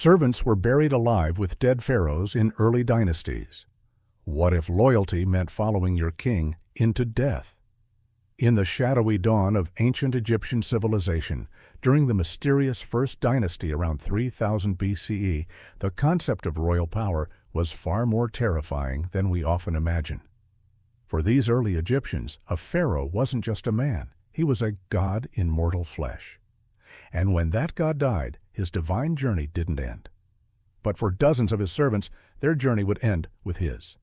Servants were buried alive with dead pharaohs in early dynasties. What if loyalty meant following your king into death? In the shadowy dawn of ancient Egyptian civilization, during the mysterious First Dynasty around 3000 BCE, the concept of royal power was far more terrifying than we often imagine. For these early Egyptians, a pharaoh wasn't just a man, he was a god in mortal flesh. And when that god died, his divine journey didn't end. But for dozens of his servants, their journey would end with his.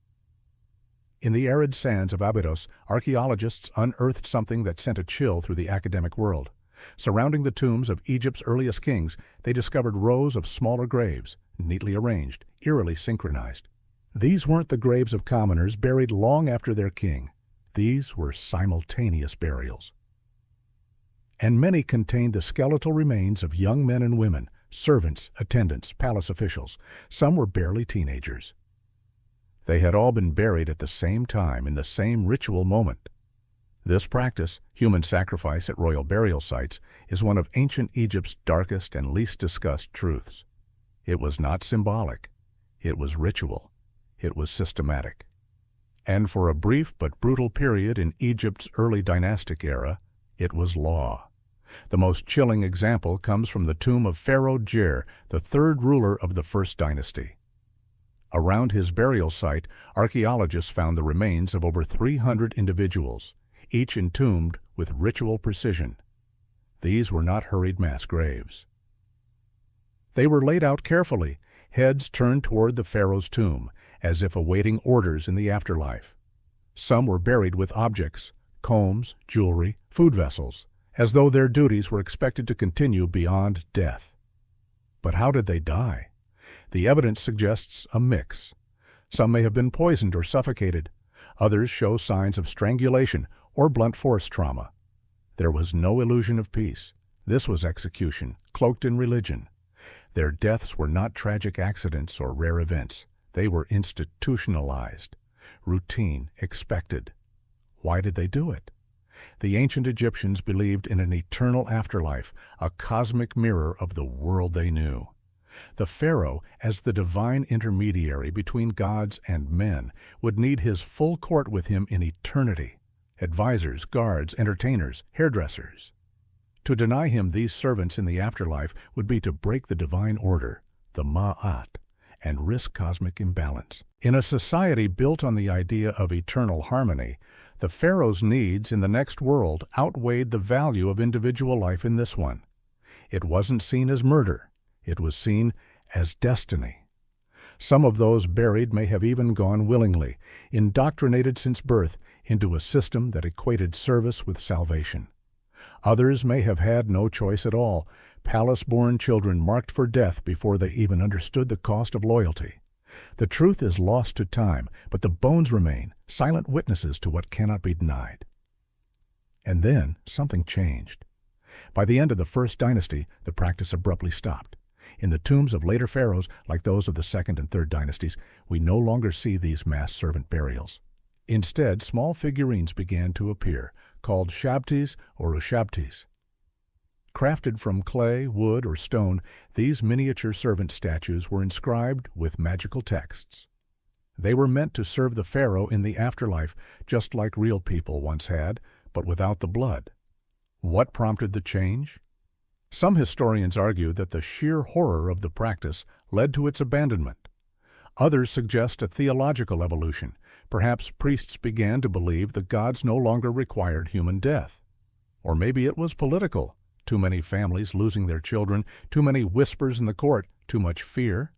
In the arid sands of Abydos, archaeologists unearthed something that sent a chill through the academic world. Surrounding the tombs of Egypt's earliest kings, they discovered rows of smaller graves, neatly arranged, eerily synchronized. These weren't the graves of commoners buried long after their king. These were simultaneous burials. And many contained the skeletal remains of young men and women, servants, attendants, palace officials. Some were barely teenagers. They had all been buried at the same time in the same ritual moment. This practice, human sacrifice at royal burial sites, is one of ancient Egypt's darkest and least discussed truths. It was not symbolic. It was ritual. It was systematic. And for a brief but brutal period in Egypt's early dynastic era, it was law. The most chilling example comes from the tomb of Pharaoh Jer, the third ruler of the First Dynasty. Around his burial site, archaeologists found the remains of over 300 individuals, each entombed with ritual precision. These were not hurried mass graves. They were laid out carefully, heads turned toward the pharaoh's tomb, as if awaiting orders in the afterlife. Some were buried with objects, combs, jewelry, food vessels, as though their duties were expected to continue beyond death. But how did they die? The evidence suggests a mix. Some may have been poisoned or suffocated. Others show signs of strangulation or blunt force trauma. There was no illusion of peace. This was execution, cloaked in religion. Their deaths were not tragic accidents or rare events. They were institutionalized, routine, expected. Why did they do it? The ancient Egyptians believed in an eternal afterlife, a cosmic mirror of the world they knew. The pharaoh, as the divine intermediary between gods and men, would need his full court with him in eternity: advisors, guards, entertainers, hairdressers. To deny him these servants in the afterlife would be to break the divine order, the Ma'at, and risk cosmic imbalance. In a society built on the idea of eternal harmony, the pharaoh's needs in the next world outweighed the value of individual life in this one. It wasn't seen as murder. It was seen as destiny. Some of those buried may have even gone willingly, indoctrinated since birth, into a system that equated service with salvation. Others may have had no choice at all, palace-born children marked for death before they even understood the cost of loyalty. The truth is lost to time, but the bones remain, silent witnesses to what cannot be denied. And then something changed. By the end of the First Dynasty, the practice abruptly stopped. In the tombs of later pharaohs, like those of the Second and Third Dynasties, we no longer see these mass servant burials. Instead, small figurines began to appear, called shabtis or ushabtis. Crafted from clay, wood, or stone, these miniature servant statues were inscribed with magical texts. They were meant to serve the pharaoh in the afterlife, just like real people once had, but without the blood. What prompted the change? Some historians argue that the sheer horror of the practice led to its abandonment. Others suggest a theological evolution. Perhaps priests began to believe the gods no longer required human death. Or maybe it was political. Too many families losing their children, too many whispers in the court, too much fear.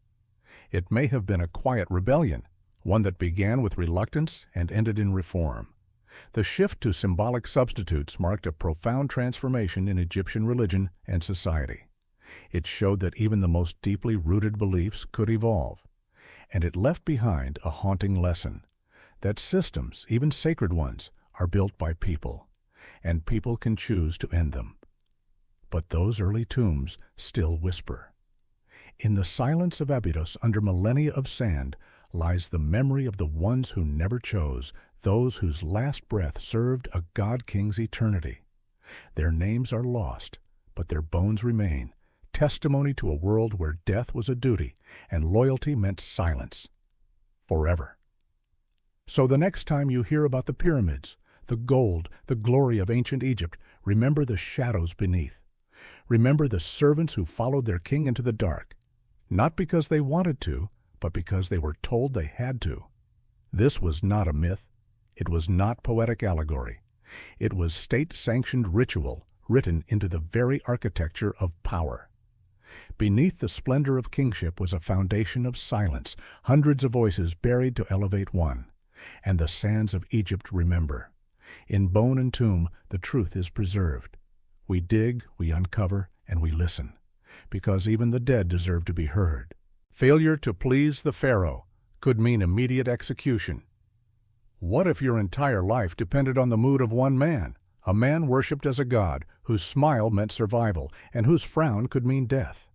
It may have been a quiet rebellion, one that began with reluctance and ended in reform. The shift to symbolic substitutes marked a profound transformation in Egyptian religion and society. It showed that even the most deeply rooted beliefs could evolve. And it left behind a haunting lesson, that systems, even sacred ones, are built by people, and people can choose to end them. But those early tombs still whisper. In the silence of Abydos, under millennia of sand, lies the memory of the ones who never chose, those whose last breath served a god-king's eternity. Their names are lost, but their bones remain, testimony to a world where death was a duty and loyalty meant silence. Forever. So the next time you hear about the pyramids, the gold, the glory of ancient Egypt, remember the shadows beneath. Remember the servants who followed their king into the dark, not because they wanted to, but because they were told they had to. This was not a myth. It was not poetic allegory. It was state-sanctioned ritual written into the very architecture of power. Beneath the splendor of kingship was a foundation of silence, hundreds of voices buried to elevate one. And the sands of Egypt remember. In bone and tomb, the truth is preserved. We dig, we uncover, and we listen, because even the dead deserve to be heard. Failure to please the Pharaoh could mean immediate execution. What if your entire life depended on the mood of one man, a man worshipped as a god, whose smile meant survival, and whose frown could mean death?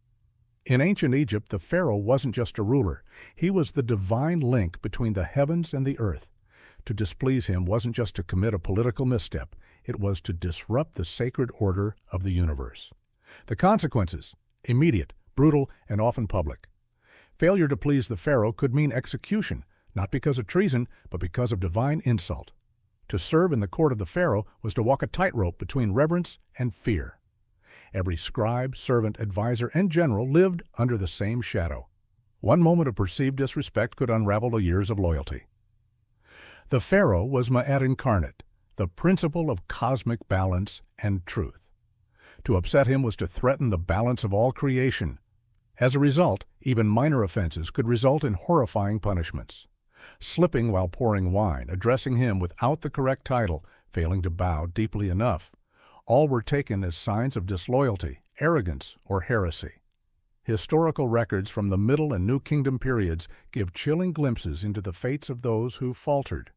In ancient Egypt, the Pharaoh wasn't just a ruler. He was the divine link between the heavens and the earth. To displease him wasn't just to commit a political misstep. It was to disrupt the sacred order of the universe. The consequences: immediate, brutal, and often public. Failure to please the Pharaoh could mean execution, not because of treason, but because of divine insult. To serve in the court of the Pharaoh was to walk a tightrope between reverence and fear. Every scribe, servant, advisor, and general lived under the same shadow. One moment of perceived disrespect could unravel the years of loyalty. The Pharaoh was Ma'at incarnate, the principle of cosmic balance and truth. To upset him was to threaten the balance of all creation. As a result, even minor offenses could result in horrifying punishments. Slipping while pouring wine, addressing him without the correct title, failing to bow deeply enough, all were taken as signs of disloyalty, arrogance, or heresy. Historical records from the Middle and New Kingdom periods give chilling glimpses into the fates of those who faltered.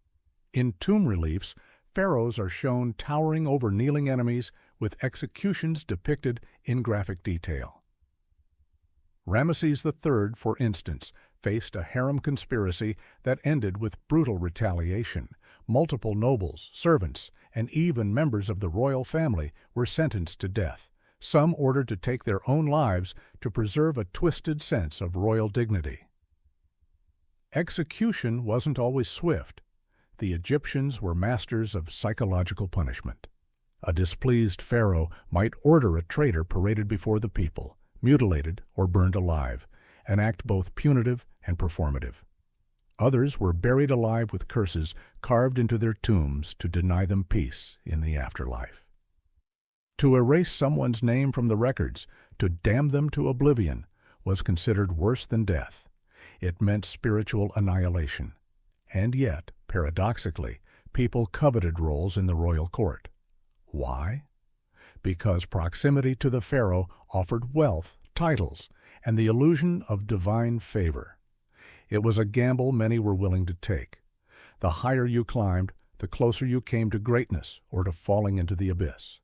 In tomb reliefs, pharaohs are shown towering over kneeling enemies, with executions depicted in graphic detail. Ramesses III, for instance, faced a harem conspiracy that ended with brutal retaliation. Multiple nobles, servants, and even members of the royal family were sentenced to death, some ordered to take their own lives to preserve a twisted sense of royal dignity. Execution wasn't always swift. The Egyptians were masters of psychological punishment. A displeased pharaoh might order a traitor paraded before the people, mutilated or burned alive, an act both punitive and performative. Others were buried alive with curses carved into their tombs to deny them peace in the afterlife. To erase someone's name from the records, to damn them to oblivion, was considered worse than death. It meant spiritual annihilation. And yet, paradoxically, people coveted roles in the royal court. Why? Because proximity to the pharaoh offered wealth, titles, and the illusion of divine favor. It was a gamble many were willing to take. The higher you climbed, the closer you came to greatness or to falling into the abyss.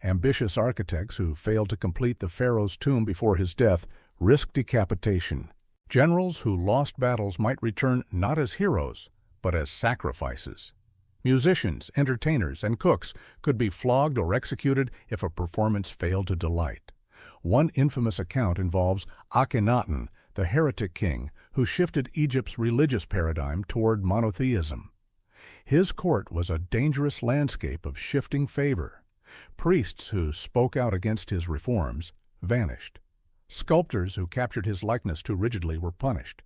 Ambitious architects who failed to complete the pharaoh's tomb before his death risked decapitation. Generals who lost battles might return not as heroes, but as sacrifices. Musicians, entertainers, and cooks could be flogged or executed if a performance failed to delight. One infamous account involves Akhenaten, the heretic king, who shifted Egypt's religious paradigm toward monotheism. His court was a dangerous landscape of shifting favor. Priests who spoke out against his reforms vanished. Sculptors who captured his likeness too rigidly were punished.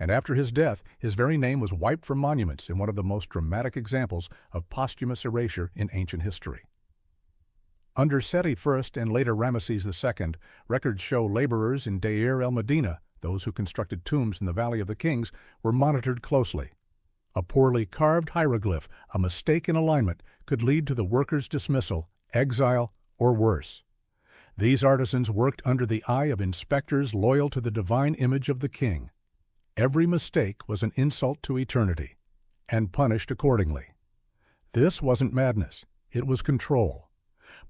And after his death, his very name was wiped from monuments in one of the most dramatic examples of posthumous erasure in ancient history. Under Seti I and later Ramesses II, records show laborers in Deir el-Medina, those who constructed tombs in the Valley of the Kings, were monitored closely. A poorly carved hieroglyph, a mistake in alignment, could lead to the worker's dismissal, exile, or worse. These artisans worked under the eye of inspectors loyal to the divine image of the king. Every mistake was an insult to eternity, and punished accordingly. This wasn't madness, it was control.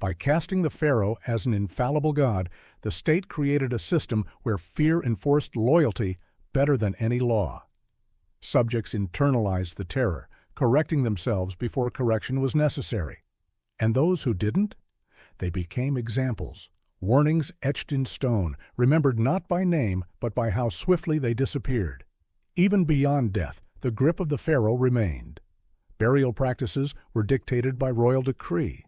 By casting the pharaoh as an infallible god, the state created a system where fear enforced loyalty better than any law. Subjects internalized the terror, correcting themselves before correction was necessary. And those who didn't? They became examples, Warnings etched in stone, remembered not by name, but by how swiftly they disappeared. Even beyond death, the grip of the pharaoh remained. Burial practices were dictated by royal decree.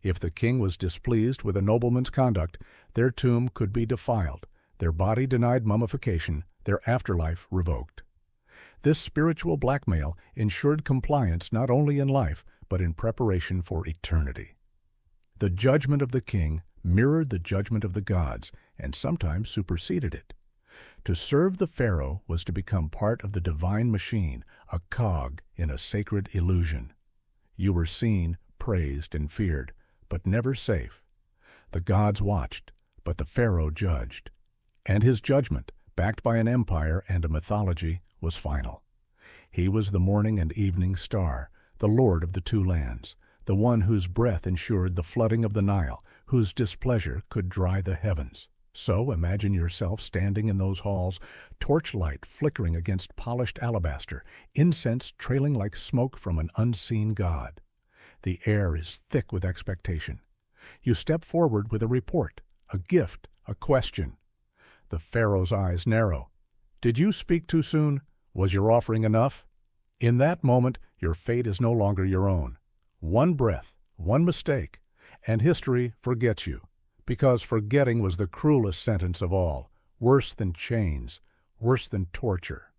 If the king was displeased with a nobleman's conduct, their tomb could be defiled, their body denied mummification, their afterlife revoked. This spiritual blackmail ensured compliance not only in life, but in preparation for eternity. The judgment of the king mirrored the judgment of the gods, and sometimes superseded it. To serve the pharaoh was to become part of the divine machine, a cog in a sacred illusion. You were seen, praised, and feared, but never safe. The gods watched, but the pharaoh judged. And his judgment, backed by an empire and a mythology, was final. He was the morning and evening star, the lord of the two lands, the one whose breath ensured the flooding of the Nile, whose displeasure could dry the heavens. So imagine yourself standing in those halls, torchlight flickering against polished alabaster, incense trailing like smoke from an unseen god. The air is thick with expectation. You step forward with a report, a gift, a question. The pharaoh's eyes narrow. Did you speak too soon? Was your offering enough? In that moment, your fate is no longer your own. One breath, one mistake, and history forgets you, because forgetting was the cruelest sentence of all, worse than chains, worse than torture.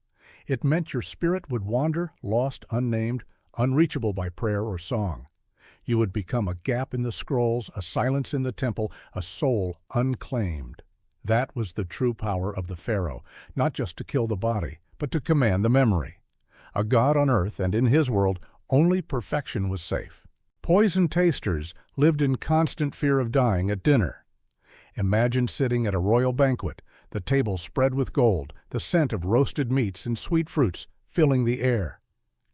It meant your spirit would wander, lost, unnamed, unreachable by prayer or song. You would become a gap in the scrolls, a silence in the temple, a soul unclaimed. That was the true power of the pharaoh, not just to kill the body, but to command the memory. A god on earth, and in his world, only perfection was safe. Poison tasters lived in constant fear of dying at dinner. Imagine sitting at a royal banquet, the table spread with gold, the scent of roasted meats and sweet fruits filling the air.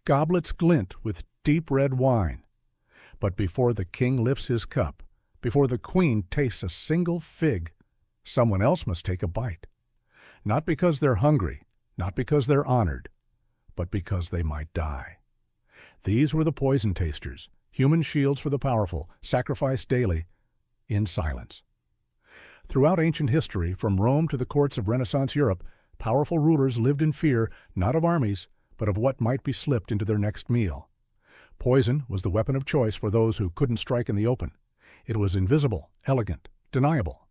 Goblets glint with deep red wine. But before the king lifts his cup, before the queen tastes a single fig, someone else must take a bite. Not because they're hungry, not because they're honored, but because they might die. These were the poison tasters, human shields for the powerful, sacrificed daily, in silence. Throughout ancient history, from Rome to the courts of Renaissance Europe, powerful rulers lived in fear not of armies, but of what might be slipped into their next meal. Poison was the weapon of choice for those who couldn't strike in the open. It was invisible, elegant, deniable.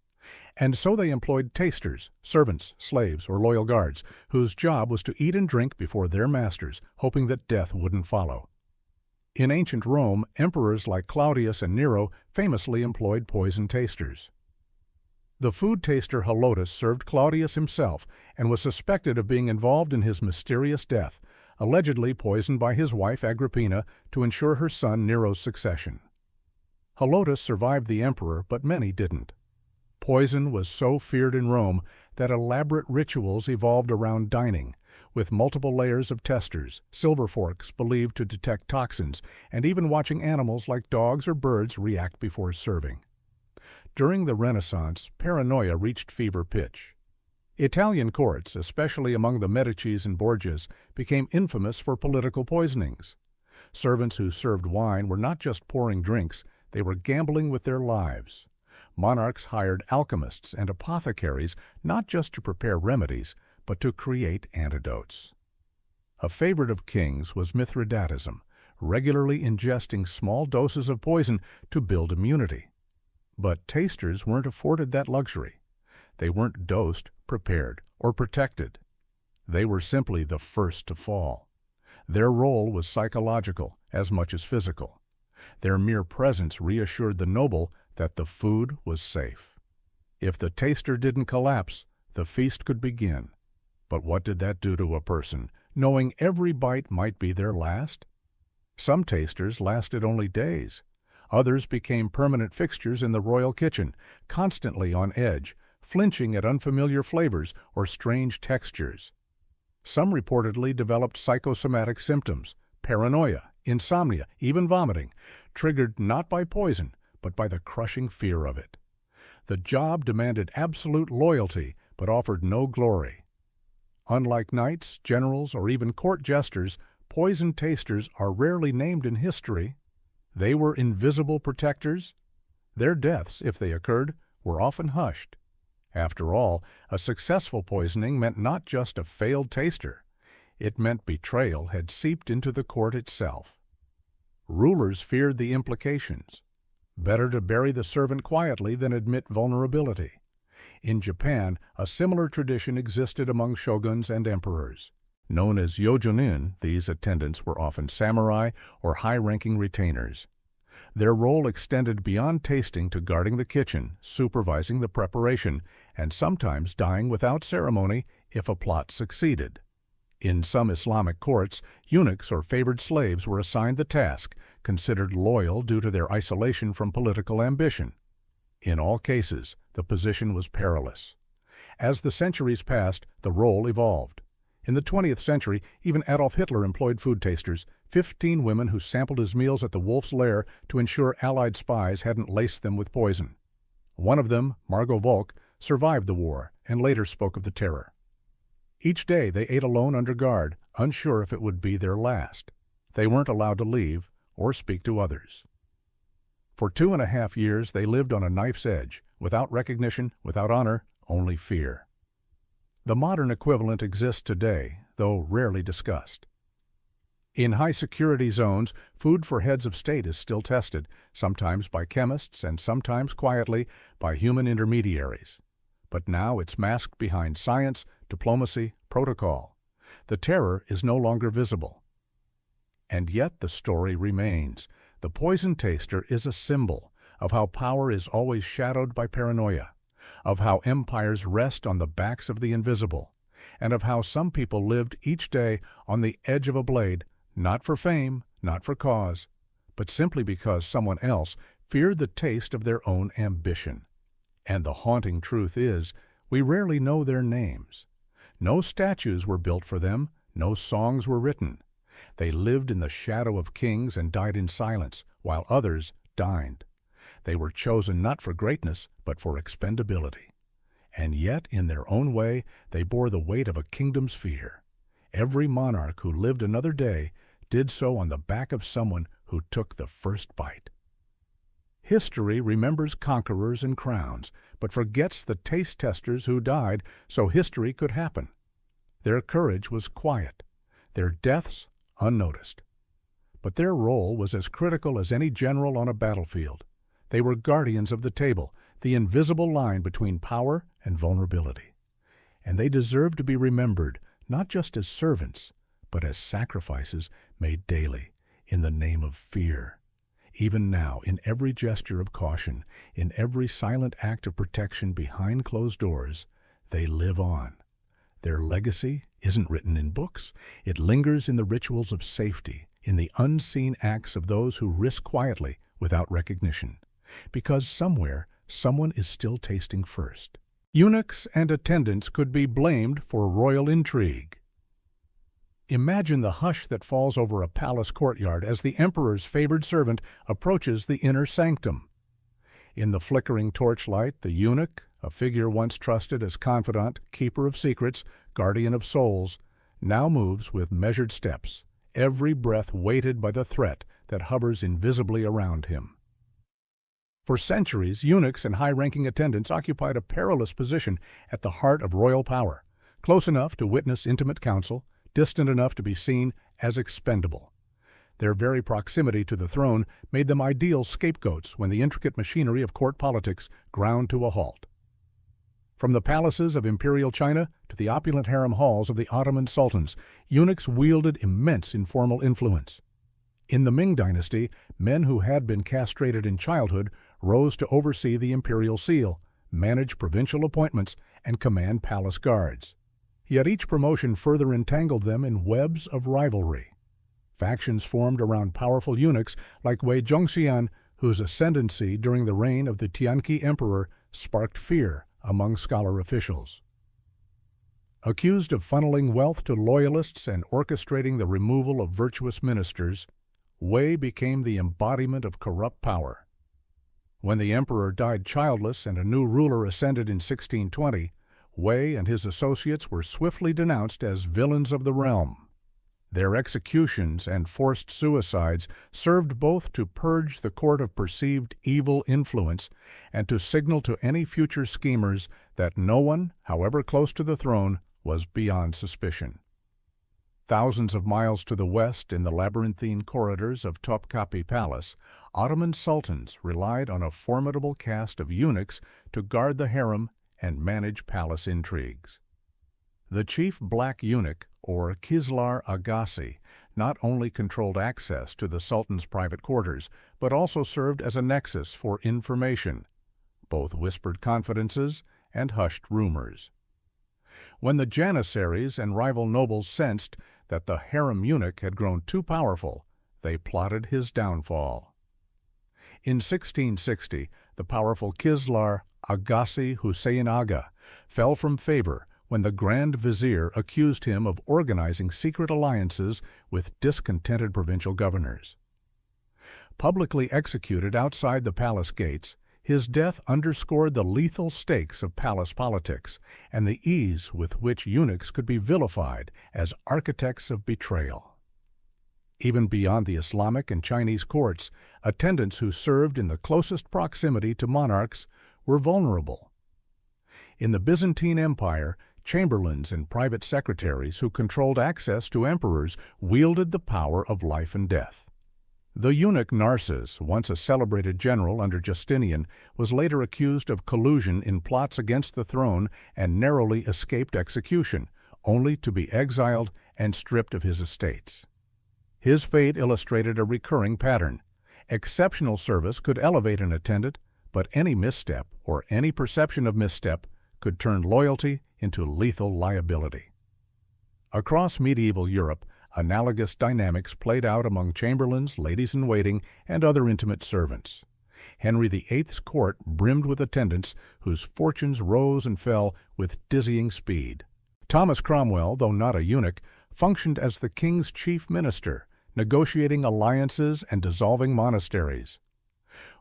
And so they employed tasters, servants, slaves, or loyal guards, whose job was to eat and drink before their masters, hoping that death wouldn't follow. In ancient Rome, emperors like Claudius and Nero famously employed poison tasters. The food taster Helotus served Claudius himself and was suspected of being involved in his mysterious death, allegedly poisoned by his wife Agrippina to ensure her son Nero's succession. Helotus survived the emperor, but many didn't. Poison was so feared in Rome that elaborate rituals evolved around dining, with multiple layers of testers, silver forks believed to detect toxins, and even watching animals like dogs or birds react before serving. During the Renaissance, paranoia reached fever pitch. Italian courts, especially among the Medicis and Borgias, became infamous for political poisonings. Servants who served wine were not just pouring drinks, they were gambling with their lives. Monarchs hired alchemists and apothecaries not just to prepare remedies, but to create antidotes. A favorite of kings was Mithridatism, regularly ingesting small doses of poison to build immunity. But tasters weren't afforded that luxury. They weren't dosed, prepared, or protected. They were simply the first to fall. Their role was psychological as much as physical. Their mere presence reassured the noble that the food was safe. If the taster didn't collapse, the feast could begin. But what did that do to a person, knowing every bite might be their last? Some tasters lasted only days. Others became permanent fixtures in the royal kitchen, constantly on edge, flinching at unfamiliar flavors or strange textures. Some reportedly developed psychosomatic symptoms, paranoia, insomnia, even vomiting, triggered not by poison, but by the crushing fear of it. The job demanded absolute loyalty, but offered no glory. Unlike knights, generals, or even court jesters, poison tasters are rarely named in history. They were invisible protectors. Their deaths, if they occurred, were often hushed. After all, a successful poisoning meant not just a failed taster. It meant betrayal had seeped into the court itself. Rulers feared the implications. Better to bury the servant quietly than admit vulnerability. In Japan, a similar tradition existed among shoguns and emperors. Known as yojunin, these attendants were often samurai or high-ranking retainers. Their role extended beyond tasting to guarding the kitchen, supervising the preparation, and sometimes dying without ceremony if a plot succeeded. In some Islamic courts, eunuchs or favored slaves were assigned the task, considered loyal due to their isolation from political ambition. In all cases, the position was perilous. As the centuries passed, the role evolved. In the 20th century, even Adolf Hitler employed food tasters, 15 women who sampled his meals at the Wolf's Lair to ensure Allied spies hadn't laced them with poison. One of them, Margot Volk, survived the war and later spoke of the terror. Each day they ate alone under guard, unsure if it would be their last. They weren't allowed to leave or speak to others. For 2.5 years they lived on a knife's edge, without recognition, without honor, only fear. The modern equivalent exists today, though rarely discussed. In high-security zones, food for heads of state is still tested, sometimes by chemists and sometimes quietly by human intermediaries. But now it's masked behind science, diplomacy, protocol. The terror is no longer visible. And yet the story remains. The poison taster is a symbol of how power is always shadowed by paranoia, of how empires rest on the backs of the invisible, and of how some people lived each day on the edge of a blade, not for fame, not for cause, but simply because someone else feared the taste of their own ambition. And the haunting truth is, we rarely know their names. No statues were built for them, no songs were written. They lived in the shadow of kings and died in silence, while others dined. They were chosen not for greatness, but for expendability. And yet, in their own way, they bore the weight of a kingdom's fear. Every monarch who lived another day did so on the back of someone who took the first bite. History remembers conquerors and crowns, but forgets the taste testers who died so history could happen. Their courage was quiet, their deaths unnoticed. But their role was as critical as any general on a battlefield. They were guardians of the table, the invisible line between power and vulnerability. And they deserve to be remembered, not just as servants, but as sacrifices made daily in the name of fear. Even now, in every gesture of caution, in every silent act of protection behind closed doors, they live on. Their legacy isn't written in books. It lingers in the rituals of safety, in the unseen acts of those who risk quietly without recognition. Because somewhere, someone is still tasting first. Eunuchs and attendants could be blamed for royal intrigue. Imagine the hush that falls over a palace courtyard as the emperor's favored servant approaches the inner sanctum. In the flickering torchlight, the eunuch, a figure once trusted as confidant, keeper of secrets, guardian of souls, now moves with measured steps, every breath weighted by the threat that hovers invisibly around him. For centuries, eunuchs and high-ranking attendants occupied a perilous position at the heart of royal power, close enough to witness intimate counsel, distant enough to be seen as expendable. Their very proximity to the throne made them ideal scapegoats when the intricate machinery of court politics ground to a halt. From the palaces of imperial China to the opulent harem halls of the Ottoman sultans, eunuchs wielded immense informal influence. In the Ming dynasty, men who had been castrated in childhood rose to oversee the imperial seal, manage provincial appointments, and command palace guards. Yet each promotion further entangled them in webs of rivalry. Factions formed around powerful eunuchs like Wei Zhongxian, whose ascendancy during the reign of the Tianqi emperor sparked fear among scholar officials. Accused of funneling wealth to loyalists and orchestrating the removal of virtuous ministers, Wei became the embodiment of corrupt power. When the emperor died childless and a new ruler ascended in 1620, Wei and his associates were swiftly denounced as villains of the realm. Their executions and forced suicides served both to purge the court of perceived evil influence and to signal to any future schemers that no one, however close to the throne, was beyond suspicion. Thousands of miles to the west, in the labyrinthine corridors of Topkapi Palace, Ottoman sultans relied on a formidable caste of eunuchs to guard the harem and manage palace intrigues. The chief black eunuch, or Kizlar Agassi, not only controlled access to the Sultan's private quarters, but also served as a nexus for information, both whispered confidences and hushed rumors. When the Janissaries and rival nobles sensed that the harem eunuch had grown too powerful, they plotted his downfall. In 1660, the powerful Kizlar Agassi Hussein Aga fell from favor when the Grand Vizier accused him of organizing secret alliances with discontented provincial governors. Publicly executed outside the palace gates, his death underscored the lethal stakes of palace politics and the ease with which eunuchs could be vilified as architects of betrayal. Even beyond the Islamic and Chinese courts, attendants who served in the closest proximity to monarchs were vulnerable. In the Byzantine Empire, chamberlains and private secretaries who controlled access to emperors wielded the power of life and death. The eunuch Narses, once a celebrated general under Justinian, was later accused of collusion in plots against the throne and narrowly escaped execution, only to be exiled and stripped of his estates. His fate illustrated a recurring pattern. Exceptional service could elevate an attendant, but any misstep or any perception of misstep could turn loyalty into lethal liability. Across medieval Europe, analogous dynamics played out among chamberlains, ladies-in-waiting, and other intimate servants. Henry VIII's court brimmed with attendants whose fortunes rose and fell with dizzying speed. Thomas Cromwell, though not a eunuch, functioned as the king's chief minister, negotiating alliances and dissolving monasteries.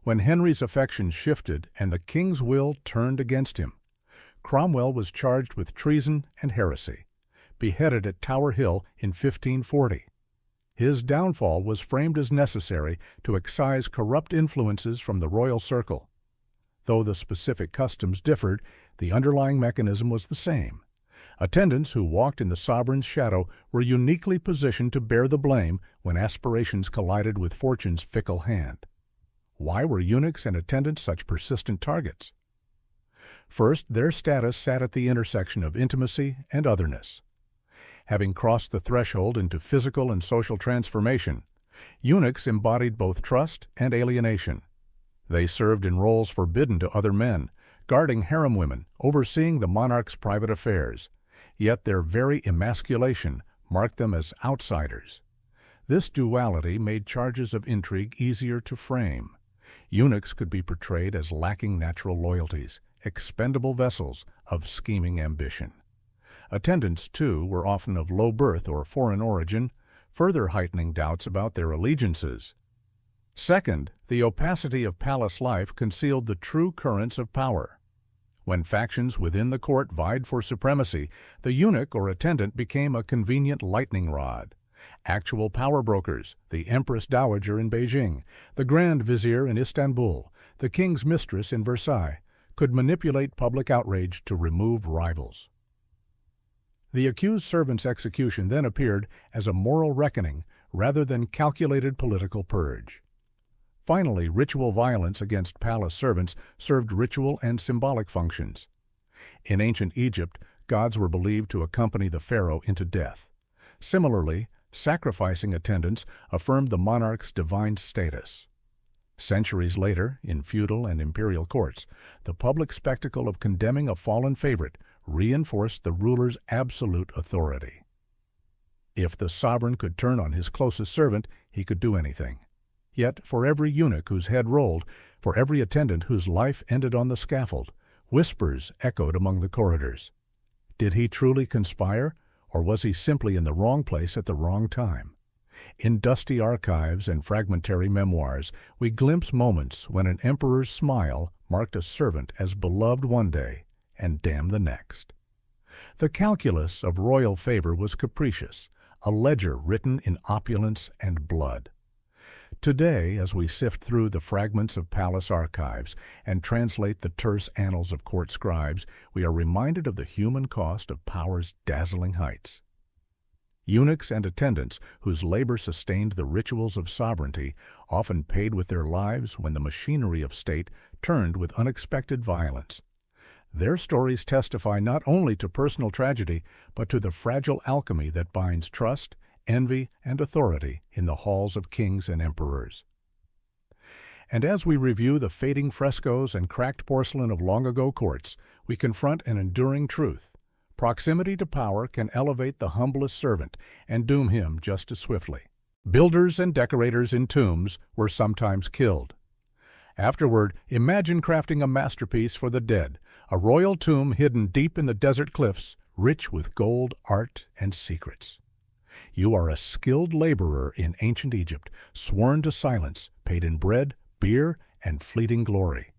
When Henry's affections shifted and the king's will turned against him, Cromwell was charged with treason and heresy, beheaded at Tower Hill in 1540. His downfall was framed as necessary to excise corrupt influences from the royal circle. Though the specific customs differed, the underlying mechanism was the same. Attendants who walked in the sovereign's shadow were uniquely positioned to bear the blame when aspirations collided with fortune's fickle hand. Why were eunuchs and attendants such persistent targets? First, their status sat at the intersection of intimacy and otherness. Having crossed the threshold into physical and social transformation, eunuchs embodied both trust and alienation. They served in roles forbidden to other men, guarding harem women, overseeing the monarch's private affairs. Yet their very emasculation marked them as outsiders. This duality made charges of intrigue easier to frame. Eunuchs could be portrayed as lacking natural loyalties, expendable vessels of scheming ambition. Attendants, too, were often of low birth or foreign origin, further heightening doubts about their allegiances. Second, the opacity of palace life concealed the true currents of power. When factions within the court vied for supremacy, the eunuch or attendant became a convenient lightning rod. Actual power brokers, the Empress Dowager in Beijing, the Grand Vizier in Istanbul, the King's Mistress in Versailles, could manipulate public outrage to remove rivals. The accused servant's execution then appeared as a moral reckoning rather than calculated political purge. Finally, ritual violence against palace servants served ritual and symbolic functions. In ancient Egypt, gods were believed to accompany the pharaoh into death. Similarly, sacrificing attendants affirmed the monarch's divine status. Centuries later, in feudal and imperial courts, the public spectacle of condemning a fallen favorite reinforced the ruler's absolute authority. If the sovereign could turn on his closest servant, he could do anything. Yet for every eunuch whose head rolled, for every attendant whose life ended on the scaffold, whispers echoed among the corridors. Did he truly conspire, or was he simply in the wrong place at the wrong time? In dusty archives and fragmentary memoirs, we glimpse moments when an emperor's smile marked a servant as beloved one day and damned the next. The calculus of royal favor was capricious, a ledger written in opulence and blood. Today, as we sift through the fragments of palace archives and translate the terse annals of court scribes, we are reminded of the human cost of power's dazzling heights. Eunuchs and attendants, whose labor sustained the rituals of sovereignty, often paid with their lives when the machinery of state turned with unexpected violence. Their stories testify not only to personal tragedy, but to the fragile alchemy that binds trust, envy, and authority in the halls of kings and emperors. And as we review the fading frescoes and cracked porcelain of long-ago courts, we confront an enduring truth. Proximity to power can elevate the humblest servant and doom him just as swiftly. Builders and decorators in tombs were sometimes killed. Afterward, imagine crafting a masterpiece for the dead, a royal tomb hidden deep in the desert cliffs, rich with gold, art, and secrets. You are a skilled laborer in ancient Egypt, sworn to silence, paid in bread, beer, and fleeting glory.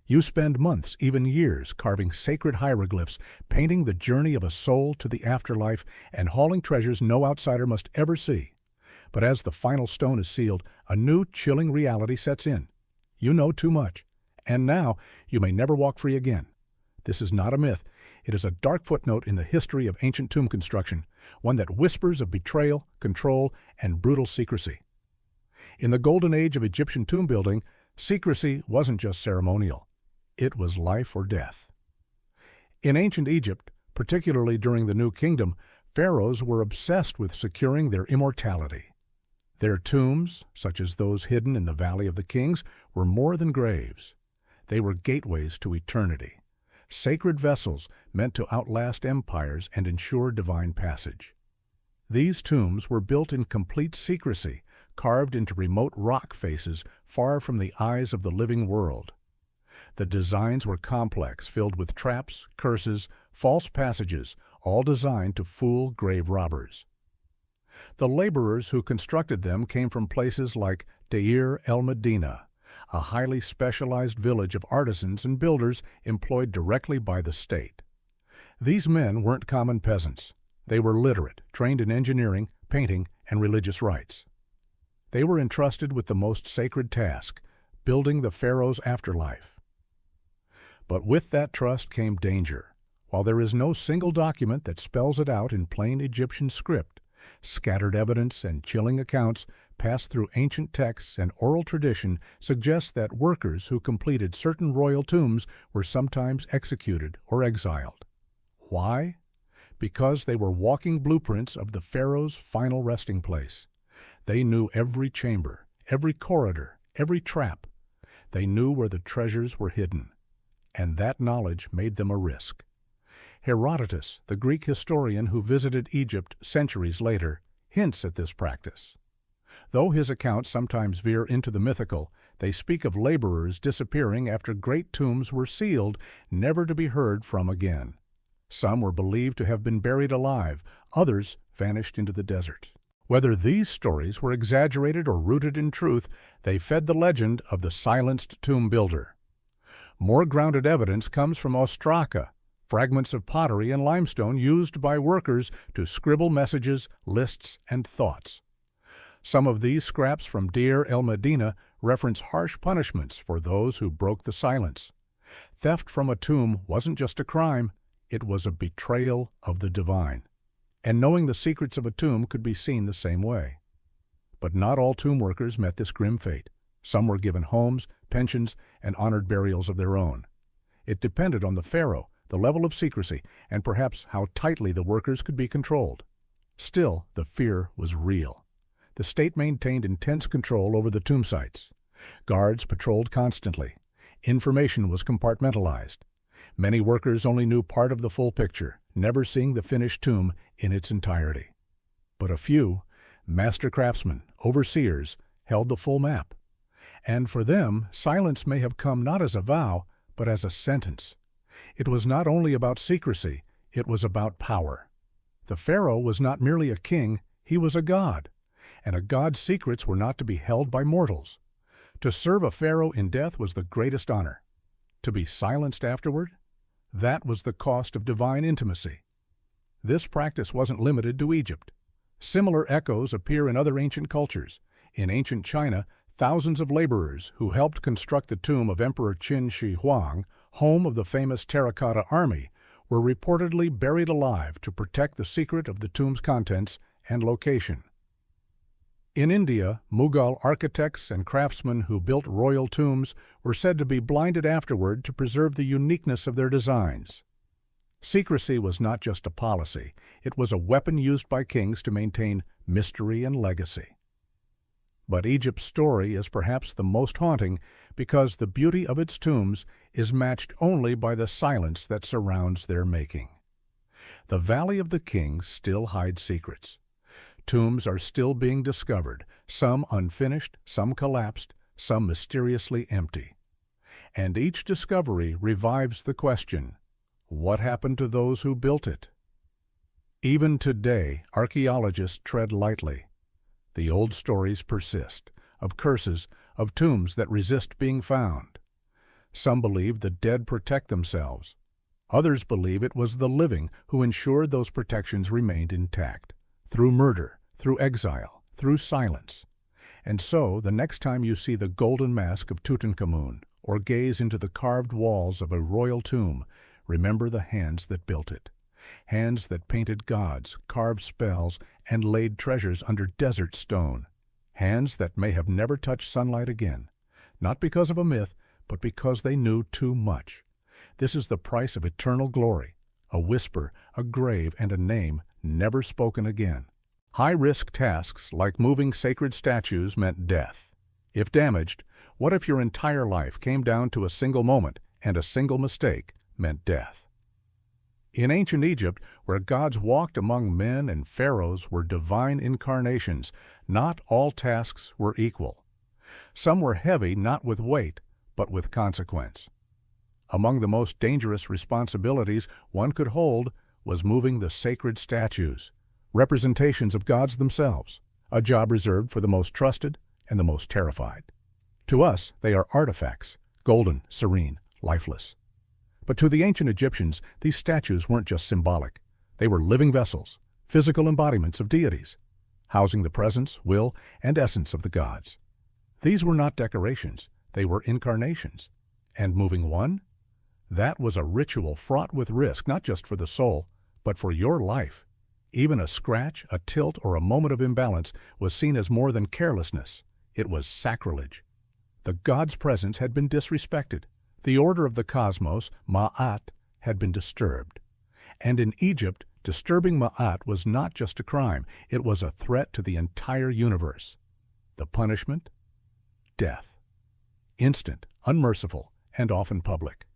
You spend months, even years, carving sacred hieroglyphs, painting the journey of a soul to the afterlife, and hauling treasures no outsider must ever see. But as the final stone is sealed, a new, chilling reality sets in. You know too much, and now you may never walk free again. This is not a myth. It is a dark footnote in the history of ancient tomb construction, one that whispers of betrayal, control, and brutal secrecy. In the golden age of Egyptian tomb building, secrecy wasn't just ceremonial. It was life or death. In ancient Egypt, particularly during the New Kingdom, pharaohs were obsessed with securing their immortality. Their tombs, such as those hidden in the Valley of the Kings, were more than graves. They were gateways to eternity, sacred vessels meant to outlast empires and ensure divine passage. These tombs were built in complete secrecy, carved into remote rock faces far from the eyes of the living world. The designs were complex, filled with traps, curses, false passages, all designed to fool grave robbers. The laborers who constructed them came from places like Deir el-Medina, a highly specialized village of artisans and builders employed directly by the state. These men weren't common peasants. They were literate, trained in engineering, painting, and religious rites. They were entrusted with the most sacred task, building the pharaoh's afterlife. But with that trust came danger. While there is no single document that spells it out in plain Egyptian script, scattered evidence and chilling accounts passed through ancient texts and oral tradition suggest that workers who completed certain royal tombs were sometimes executed or exiled. Why? Because they were walking blueprints of the pharaoh's final resting place. They knew every chamber, every corridor, every trap. They knew where the treasures were hidden, and that knowledge made them a risk. Herodotus, the Greek historian who visited Egypt centuries later, hints at this practice. Though his accounts sometimes veer into the mythical, they speak of laborers disappearing after great tombs were sealed, never to be heard from again. Some were believed to have been buried alive, others vanished into the desert. Whether these stories were exaggerated or rooted in truth, they fed the legend of the silenced tomb builder. More grounded evidence comes from ostraka, fragments of pottery and limestone used by workers to scribble messages, lists, and thoughts. Some of these scraps from Deir el-Medina reference harsh punishments for those who broke the silence. Theft from a tomb wasn't just a crime, it was a betrayal of the divine. And knowing the secrets of a tomb could be seen the same way. But not all tomb workers met this grim fate. Some were given homes, pensions, and honored burials of their own. It depended on the pharaoh, the level of secrecy, and perhaps how tightly the workers could be controlled. Still, the fear was real. The state maintained intense control over the tomb sites. Guards patrolled constantly. Information was compartmentalized. Many workers only knew part of the full picture, never seeing the finished tomb in its entirety. But a few, master craftsmen, overseers, held the full map. And for them, silence may have come not as a vow, but as a sentence. It was not only about secrecy, it was about power. The pharaoh was not merely a king, he was a god, and a god's secrets were not to be held by mortals. To serve a pharaoh in death was the greatest honor. To be silenced afterward? That was the cost of divine intimacy. This practice wasn't limited to Egypt. Similar echoes appear in other ancient cultures. In ancient China, thousands of laborers who helped construct the tomb of Emperor Qin Shi Huang, home of the famous terracotta army, were reportedly buried alive to protect the secret of the tomb's contents and location. In India, Mughal architects and craftsmen who built royal tombs were said to be blinded afterward to preserve the uniqueness of their designs. Secrecy was not just a policy, it was a weapon used by kings to maintain mystery and legacy. But Egypt's story is perhaps the most haunting because the beauty of its tombs is matched only by the silence that surrounds their making. The Valley of the Kings still hides secrets. Tombs are still being discovered, some unfinished, some collapsed, some mysteriously empty. And each discovery revives the question, what happened to those who built it? Even today, archaeologists tread lightly. The old stories persist, of curses, of tombs that resist being found. Some believe the dead protect themselves. Others believe it was the living who ensured those protections remained intact, through murder, through exile, through silence. And so, the next time you see the golden mask of Tutankhamun, or gaze into the carved walls of a royal tomb, remember the hands that built it. Hands that painted gods, carved spells, and laid treasures under desert stone. Hands that may have never touched sunlight again, not because of a myth, but because they knew too much. This is the price of eternal glory, a whisper, a grave, and a name never spoken again. High-risk tasks like moving sacred statues meant death. If damaged, what if your entire life came down to a single moment and a single mistake meant death? In ancient Egypt, where gods walked among men and pharaohs were divine incarnations, not all tasks were equal. Some were heavy not with weight, but with consequence. Among the most dangerous responsibilities one could hold was moving the sacred statues, representations of gods themselves, a job reserved for the most trusted and the most terrified. To us, they are artifacts, golden, serene, lifeless. But to the ancient Egyptians, these statues weren't just symbolic. They were living vessels, physical embodiments of deities, housing the presence, will, and essence of the gods. These were not decorations, they were incarnations. And moving one? That was a ritual fraught with risk, not just for the soul, but for your life. Even a scratch, a tilt, or a moment of imbalance was seen as more than carelessness. It was sacrilege. The god's presence had been disrespected. The order of the cosmos, Ma'at, had been disturbed. And in Egypt, disturbing Ma'at was not just a crime, it was a threat to the entire universe. The punishment? Death. Instant, unmerciful, and often public.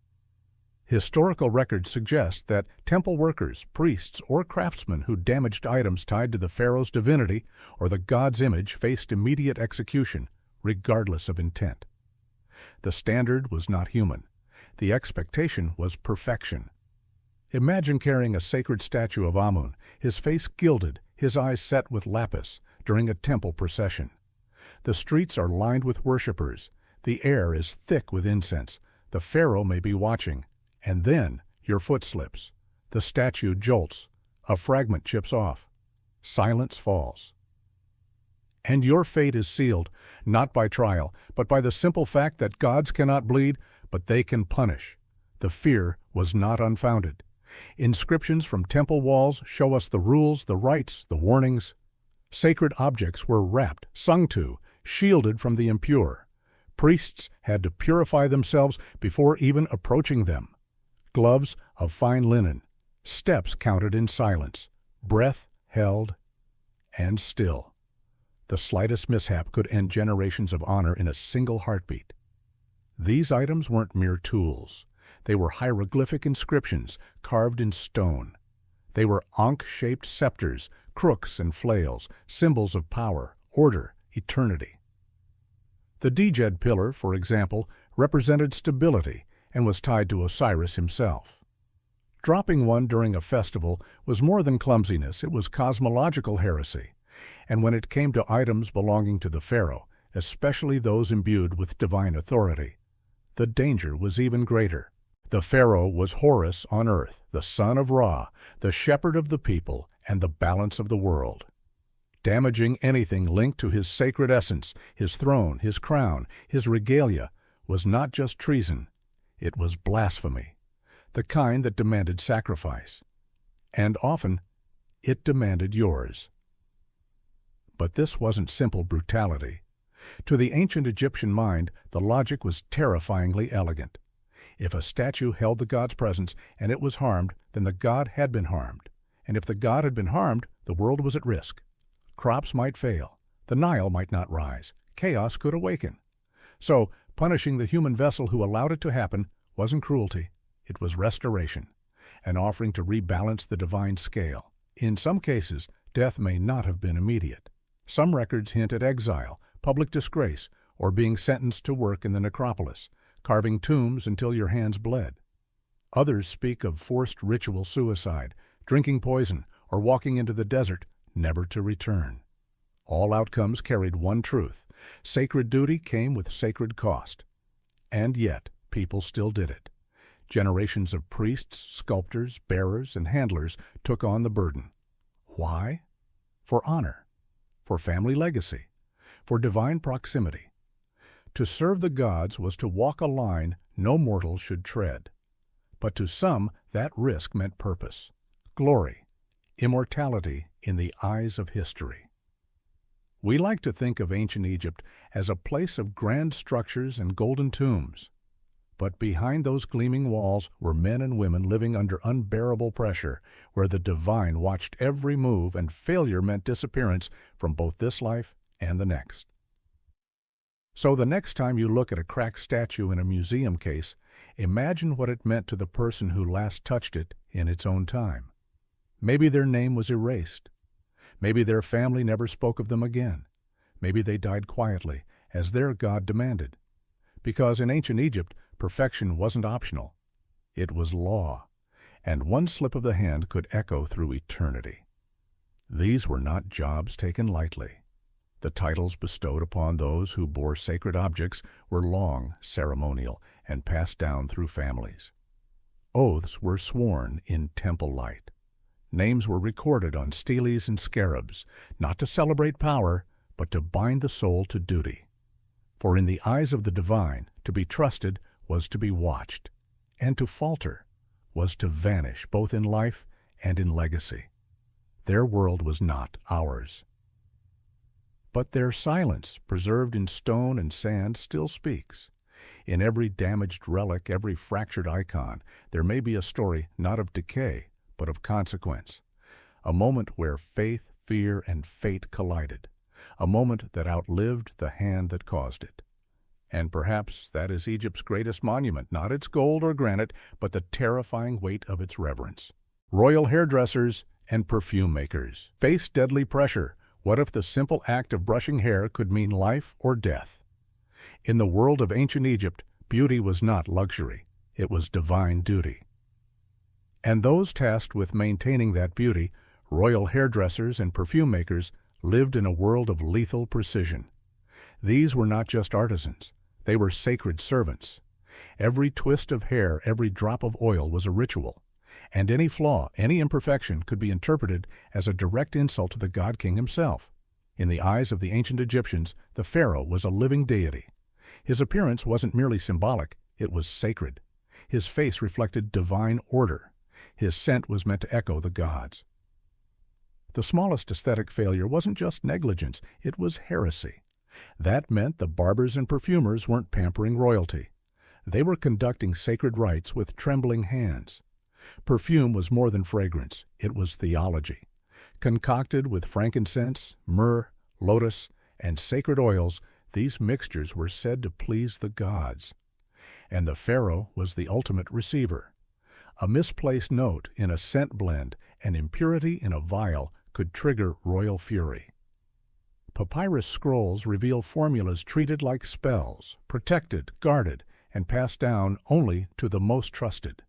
Historical records suggest that temple workers, priests, or craftsmen who damaged items tied to the pharaoh's divinity or the god's image faced immediate execution, regardless of intent. The standard was not human. The expectation was perfection. Imagine carrying a sacred statue of Amun, his face gilded, his eyes set with lapis, during a temple procession. The streets are lined with worshippers. The air is thick with incense. The pharaoh may be watching. And then your foot slips. The statue jolts. A fragment chips off. Silence falls. And your fate is sealed, not by trial, but by the simple fact that gods cannot bleed, but they can punish. The fear was not unfounded. Inscriptions from temple walls show us the rules, the rites, the warnings. Sacred objects were wrapped, sung to, shielded from the impure. Priests had to purify themselves before even approaching them. Gloves of fine linen, steps counted in silence, breath held, and still. The slightest mishap could end generations of honor in a single heartbeat. These items weren't mere tools. They were hieroglyphic inscriptions carved in stone. They were ankh-shaped scepters, crooks and flails, symbols of power, order, eternity. The Djed pillar, for example, represented stability and was tied to Osiris himself. Dropping one during a festival was more than clumsiness, it was cosmological heresy. And when it came to items belonging to the pharaoh, especially those imbued with divine authority, the danger was even greater. The pharaoh was Horus on earth, the son of Ra, the shepherd of the people, and the balance of the world. Damaging anything linked to his sacred essence, his throne, his crown, his regalia, was not just treason, it was blasphemy, the kind that demanded sacrifice. And often, it demanded yours. But this wasn't simple brutality. To the ancient Egyptian mind, the logic was terrifyingly elegant. If a statue held the god's presence and it was harmed, then the god had been harmed. And if the god had been harmed, the world was at risk. Crops might fail. The Nile might not rise. Chaos could awaken. So, punishing the human vessel who allowed it to happen wasn't cruelty. It was restoration, an offering to rebalance the divine scale. In some cases, death may not have been immediate. Some records hint at exile, public disgrace, or being sentenced to work in the necropolis, carving tombs until your hands bled. Others speak of forced ritual suicide, drinking poison, or walking into the desert, never to return. All outcomes carried one truth: sacred duty came with sacred cost. And yet, people still did it. Generations of priests, sculptors, bearers, and handlers took on the burden. Why? For honor, for family legacy, for divine proximity. To serve the gods was to walk a line no mortal should tread. But to some, that risk meant purpose, glory, immortality in the eyes of history. We like to think of ancient Egypt as a place of grand structures and golden tombs. But behind those gleaming walls were men and women living under unbearable pressure, where the divine watched every move and failure meant disappearance from both this life and the next. So the next time you look at a cracked statue in a museum case, imagine what it meant to the person who last touched it in its own time. Maybe their name was erased. Maybe their family never spoke of them again. Maybe they died quietly, as their God demanded. Because in ancient Egypt, perfection wasn't optional. It was law, and one slip of the hand could echo through eternity. These were not jobs taken lightly. The titles bestowed upon those who bore sacred objects were long, ceremonial, and passed down through families. Oaths were sworn in temple light. Names were recorded on steles and scarabs, not to celebrate power, but to bind the soul to duty. For in the eyes of the divine, to be trusted was to be watched, and to falter was to vanish both in life and in legacy. Their world was not ours. But their silence, preserved in stone and sand, still speaks. In every damaged relic, every fractured icon, there may be a story not of decay, but of consequence. A moment where faith, fear, and fate collided. A moment that outlived the hand that caused it. And perhaps that is Egypt's greatest monument, not its gold or granite, but the terrifying weight of its reverence. Royal hairdressers and perfume makers face deadly pressure. What if the simple act of brushing hair could mean life or death? In the world of ancient Egypt, beauty was not luxury. It was divine duty. And those tasked with maintaining that beauty, royal hairdressers and perfume makers, lived in a world of lethal precision. These were not just artisans. They were sacred servants. Every twist of hair, every drop of oil was a ritual. And any flaw, any imperfection could be interpreted as a direct insult to the god-king himself. In the eyes of the ancient Egyptians, the pharaoh was a living deity. His appearance wasn't merely symbolic, it was sacred. His face reflected divine order. His scent was meant to echo the gods. The smallest aesthetic failure wasn't just negligence, it was heresy. That meant the barbers and perfumers weren't pampering royalty. They were conducting sacred rites with trembling hands. Perfume was more than fragrance, it was theology. Concocted with frankincense, myrrh, lotus, and sacred oils, these mixtures were said to please the gods. And the pharaoh was the ultimate receiver. A misplaced note in a scent blend, an impurity in a vial, could trigger royal fury. Papyrus scrolls reveal formulas treated like spells, protected, guarded, and passed down only to the most trusted.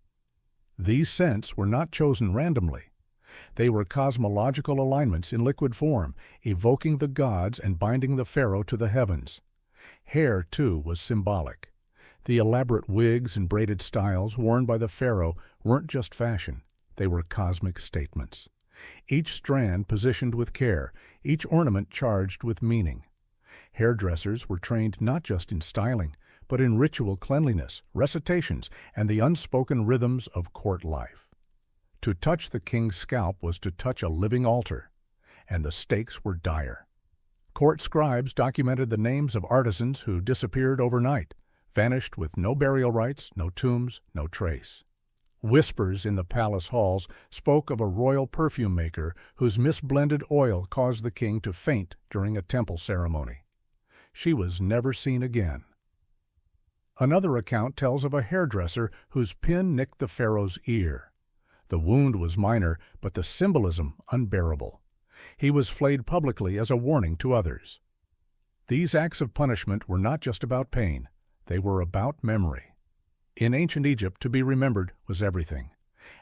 These scents were not chosen randomly. They were cosmological alignments in liquid form, evoking the gods and binding the pharaoh to the heavens. Hair, too, was symbolic. The elaborate wigs and braided styles worn by the pharaoh weren't just fashion, they were cosmic statements. each strand positioned with care, each ornament charged with meaning. Hairdressers were trained not just in styling, but in ritual cleanliness, recitations, and the unspoken rhythms of court life. To touch the king's scalp was to touch a living altar, and the stakes were dire. Court scribes documented the names of artisans who disappeared overnight, vanished with no burial rites, no tombs, no trace. Whispers in the palace halls spoke of a royal perfume maker whose misblended oil caused the king to faint during a temple ceremony. She was never seen again. Another account tells of a hairdresser whose pin nicked the pharaoh's ear. The wound was minor, but the symbolism unbearable. He was flayed publicly as a warning to others. These acts of punishment were not just about pain, they were about memory. In ancient Egypt, to be remembered was everything,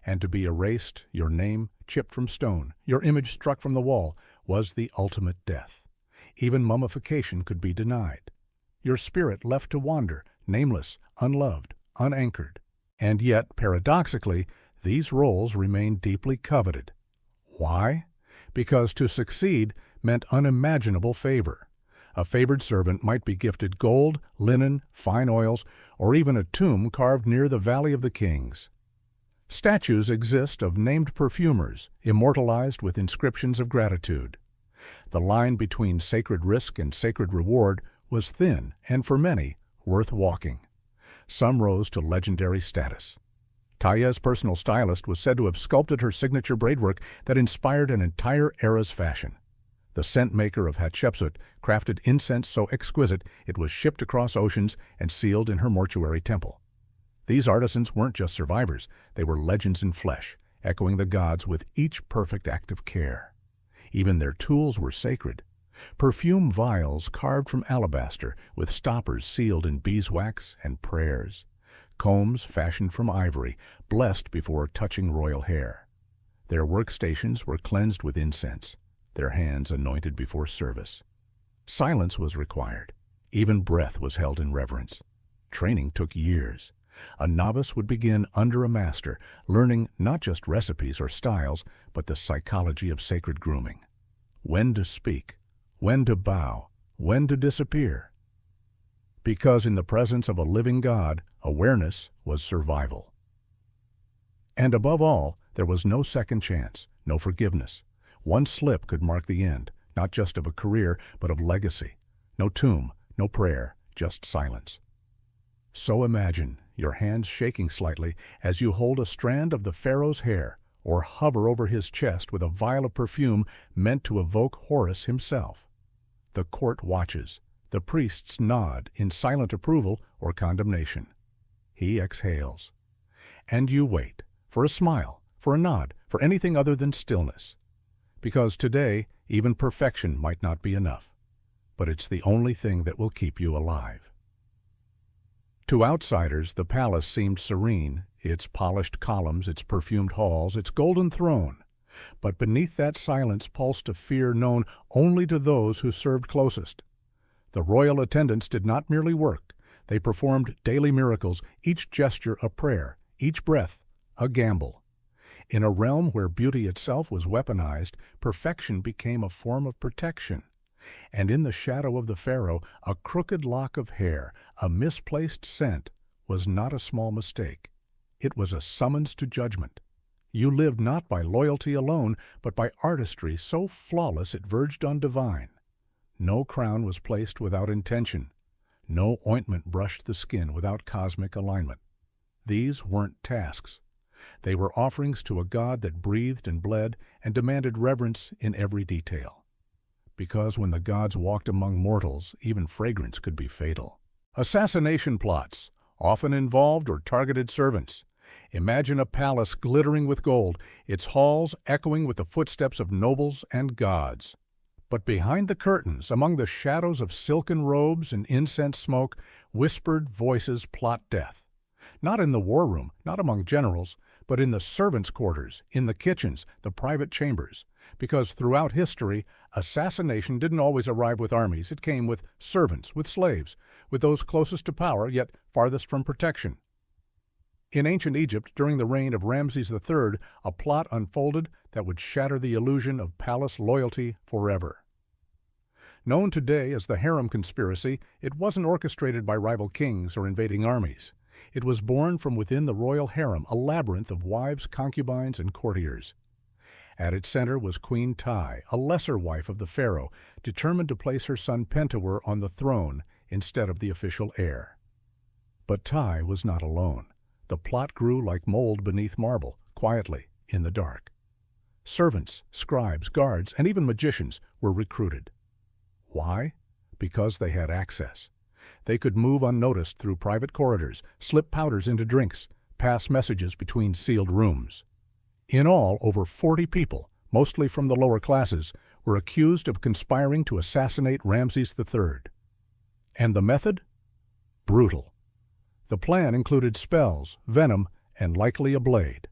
and to be erased, your name chipped from stone, your image struck from the wall, was the ultimate death. Even mummification could be denied. Your spirit left to wander, nameless, unloved, unanchored. And yet, paradoxically, these roles remained deeply coveted. Why? Because to succeed meant unimaginable favor. A favored servant might be gifted gold, linen, fine oils, or even a tomb carved near the Valley of the Kings. Statues exist of named perfumers, immortalized with inscriptions of gratitude. The line between sacred risk and sacred reward was thin and, for many, worth walking. Some rose to legendary status. Taya's personal stylist was said to have sculpted her signature braidwork that inspired an entire era's fashion. The scent maker of Hatshepsut crafted incense so exquisite it was shipped across oceans and sealed in her mortuary temple. These artisans weren't just survivors, they were legends in flesh, echoing the gods with each perfect act of care. Even their tools were sacred. Perfume vials carved from alabaster with stoppers sealed in beeswax and prayers. Combs fashioned from ivory, blessed before touching royal hair. Their workstations were cleansed with incense, their hands anointed before service. Silence was required. Even breath was held in reverence. Training took years. A novice would begin under a master, learning not just recipes or styles, but the psychology of sacred grooming. When to speak, when to bow, when to disappear. Because in the presence of a living God, awareness was survival. And above all, there was no second chance, no forgiveness. One slip could mark the end, not just of a career, but of legacy. No tomb, no prayer, just silence. So imagine your hands shaking slightly as you hold a strand of the pharaoh's hair, or hover over his chest with a vial of perfume meant to evoke Horus himself. The court watches. The priests nod in silent approval or condemnation. He exhales. And you wait, for a smile, for a nod, for anything other than stillness. Because today, even perfection might not be enough. But it's the only thing that will keep you alive. To outsiders, the palace seemed serene, its polished columns, its perfumed halls, its golden throne. But beneath that silence pulsed a fear known only to those who served closest. The royal attendants did not merely work. They performed daily miracles, each gesture a prayer, each breath a gamble. In a realm where beauty itself was weaponized, perfection became a form of protection. And in the shadow of the pharaoh, a crooked lock of hair, a misplaced scent, was not a small mistake. It was a summons to judgment. You lived not by loyalty alone, but by artistry so flawless it verged on divine. No crown was placed without intention. No ointment brushed the skin without cosmic alignment. These weren't tasks. They were offerings to a God that breathed and bled and demanded reverence in every detail. Because when the gods walked among mortals, even fragrance could be fatal. Assassination plots often involved or targeted servants. Imagine a palace glittering with gold, its halls echoing with the footsteps of nobles and gods. But behind the curtains, among the shadows of silken robes and incense smoke, whispered voices plot death. Not in the war room, not among generals, but in the servants' quarters, in the kitchens, the private chambers. Because throughout history, assassination didn't always arrive with armies. It came with servants, with slaves, with those closest to power, yet farthest from protection. In ancient Egypt, during the reign of Ramses III, a plot unfolded that would shatter the illusion of palace loyalty forever. Known today as the Harem Conspiracy, it wasn't orchestrated by rival kings or invading armies. It was born from within the royal harem, a labyrinth of wives, concubines, and courtiers. At its center was Queen Tai, a lesser wife of the pharaoh, determined to place her son Pentuer on the throne instead of the official heir. But Tai was not alone. The plot grew like mold beneath marble, quietly, in the dark. Servants, scribes, guards, and even magicians were recruited. Why? Because they had access. They could move unnoticed through private corridors, slip powders into drinks, pass messages between sealed rooms. In all, over 40 people, mostly from the lower classes, were accused of conspiring to assassinate Ramses III. And the method? Brutal. The plan included spells, venom, and likely a blade.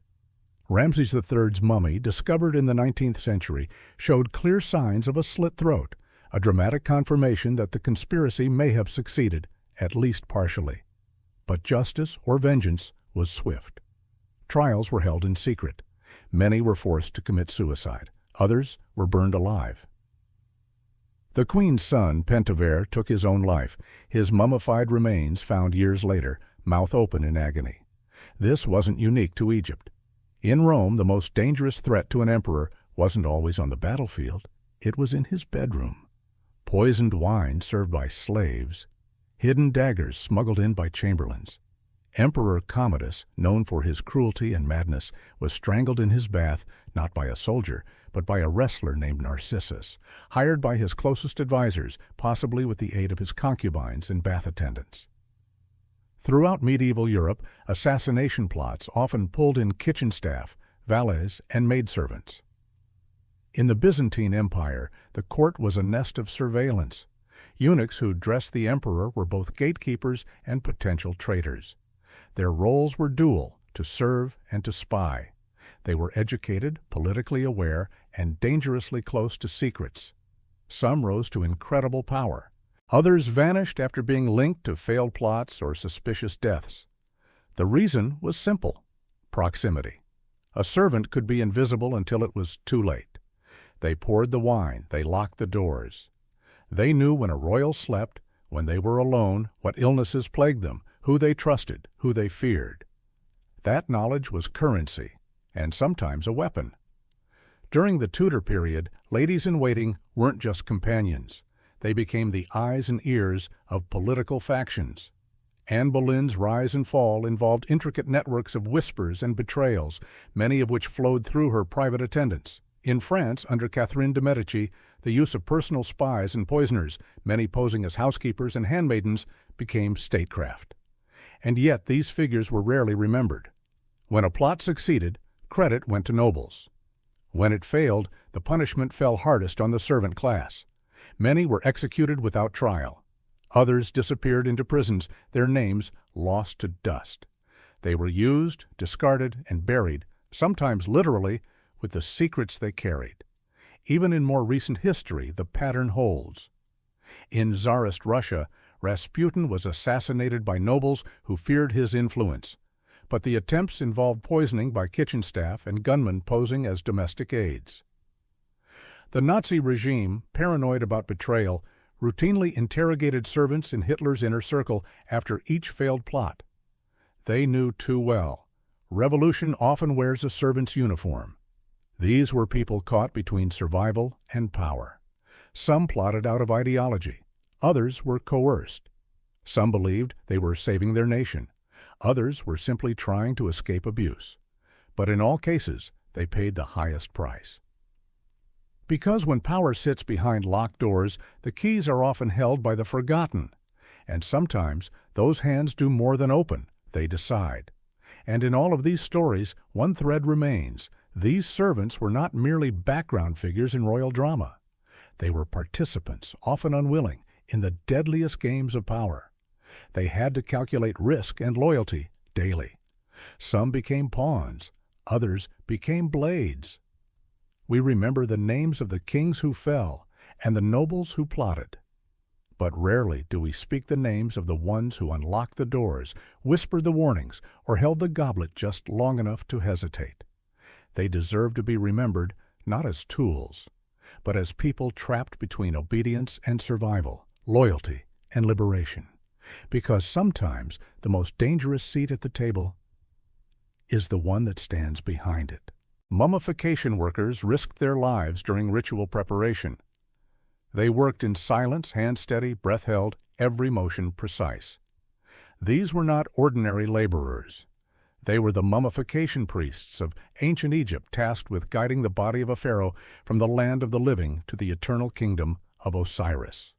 Ramses III's mummy, discovered in the 19th century, showed clear signs of a slit throat, a dramatic confirmation that the conspiracy may have succeeded, at least partially. But justice or vengeance was swift. Trials were held in secret. Many were forced to commit suicide. Others were burned alive. The queen's son, Pentuer, took his own life, his mummified remains found years later, mouth open in agony. This wasn't unique to Egypt. In Rome, the most dangerous threat to an emperor wasn't always on the battlefield. It was in his bedroom. Poisoned wine served by slaves. Hidden daggers smuggled in by chamberlains. Emperor Commodus, known for his cruelty and madness, was strangled in his bath not by a soldier, but by a wrestler named Narcissus, hired by his closest advisors, possibly with the aid of his concubines and bath attendants. Throughout medieval Europe, assassination plots often pulled in kitchen staff, valets, and maidservants. In the Byzantine Empire, the court was a nest of surveillance. Eunuchs who dressed the emperor were both gatekeepers and potential traitors. Their roles were dual, to serve and to spy. They were educated, politically aware, and dangerously close to secrets. Some rose to incredible power. Others vanished after being linked to failed plots or suspicious deaths. The reason was simple: proximity. A servant could be invisible until it was too late. They poured the wine, they locked the doors. They knew when a royal slept, when they were alone, what illnesses plagued them, who they trusted, who they feared. That knowledge was currency, and sometimes a weapon. During the Tudor period, ladies-in-waiting weren't just companions. They became the eyes and ears of political factions. Anne Boleyn's rise and fall involved intricate networks of whispers and betrayals, many of which flowed through her private attendants. In France, under Catherine de' Medici, the use of personal spies and poisoners, many posing as housekeepers and handmaidens, became statecraft. And yet these figures were rarely remembered. When a plot succeeded, credit went to nobles. When it failed, the punishment fell hardest on the servant class. Many were executed without trial. Others disappeared into prisons, their names lost to dust. They were used, discarded, and buried, sometimes literally, with the secrets they carried. Even in more recent history, the pattern holds. In Tsarist Russia, Rasputin was assassinated by nobles who feared his influence, but the attempts involved poisoning by kitchen staff and gunmen posing as domestic aides. The Nazi regime, paranoid about betrayal, routinely interrogated servants in Hitler's inner circle after each failed plot. They knew too well. Revolution often wears a servant's uniform. These were people caught between survival and power. Some plotted out of ideology. Others were coerced. Some believed they were saving their nation. Others were simply trying to escape abuse. But in all cases, they paid the highest price. Because when power sits behind locked doors, the keys are often held by the forgotten. And sometimes those hands do more than open, they decide. And in all of these stories, one thread remains. These servants were not merely background figures in royal drama. They were participants, often unwilling, in the deadliest games of power. They had to calculate risk and loyalty daily. Some became pawns, others became blades. We remember the names of the kings who fell and the nobles who plotted. But rarely do we speak the names of the ones who unlocked the doors, whispered the warnings, or held the goblet just long enough to hesitate. They deserve to be remembered not as tools, but as people trapped between obedience and survival, loyalty and liberation. Because sometimes the most dangerous seat at the table is the one that stands behind it. Mummification workers risked their lives during ritual preparation. They worked in silence, hand steady, breath held, every motion precise. These were not ordinary laborers. They were the mummification priests of ancient Egypt, tasked with guiding the body of a pharaoh from the land of the living to the eternal kingdom of Osiris.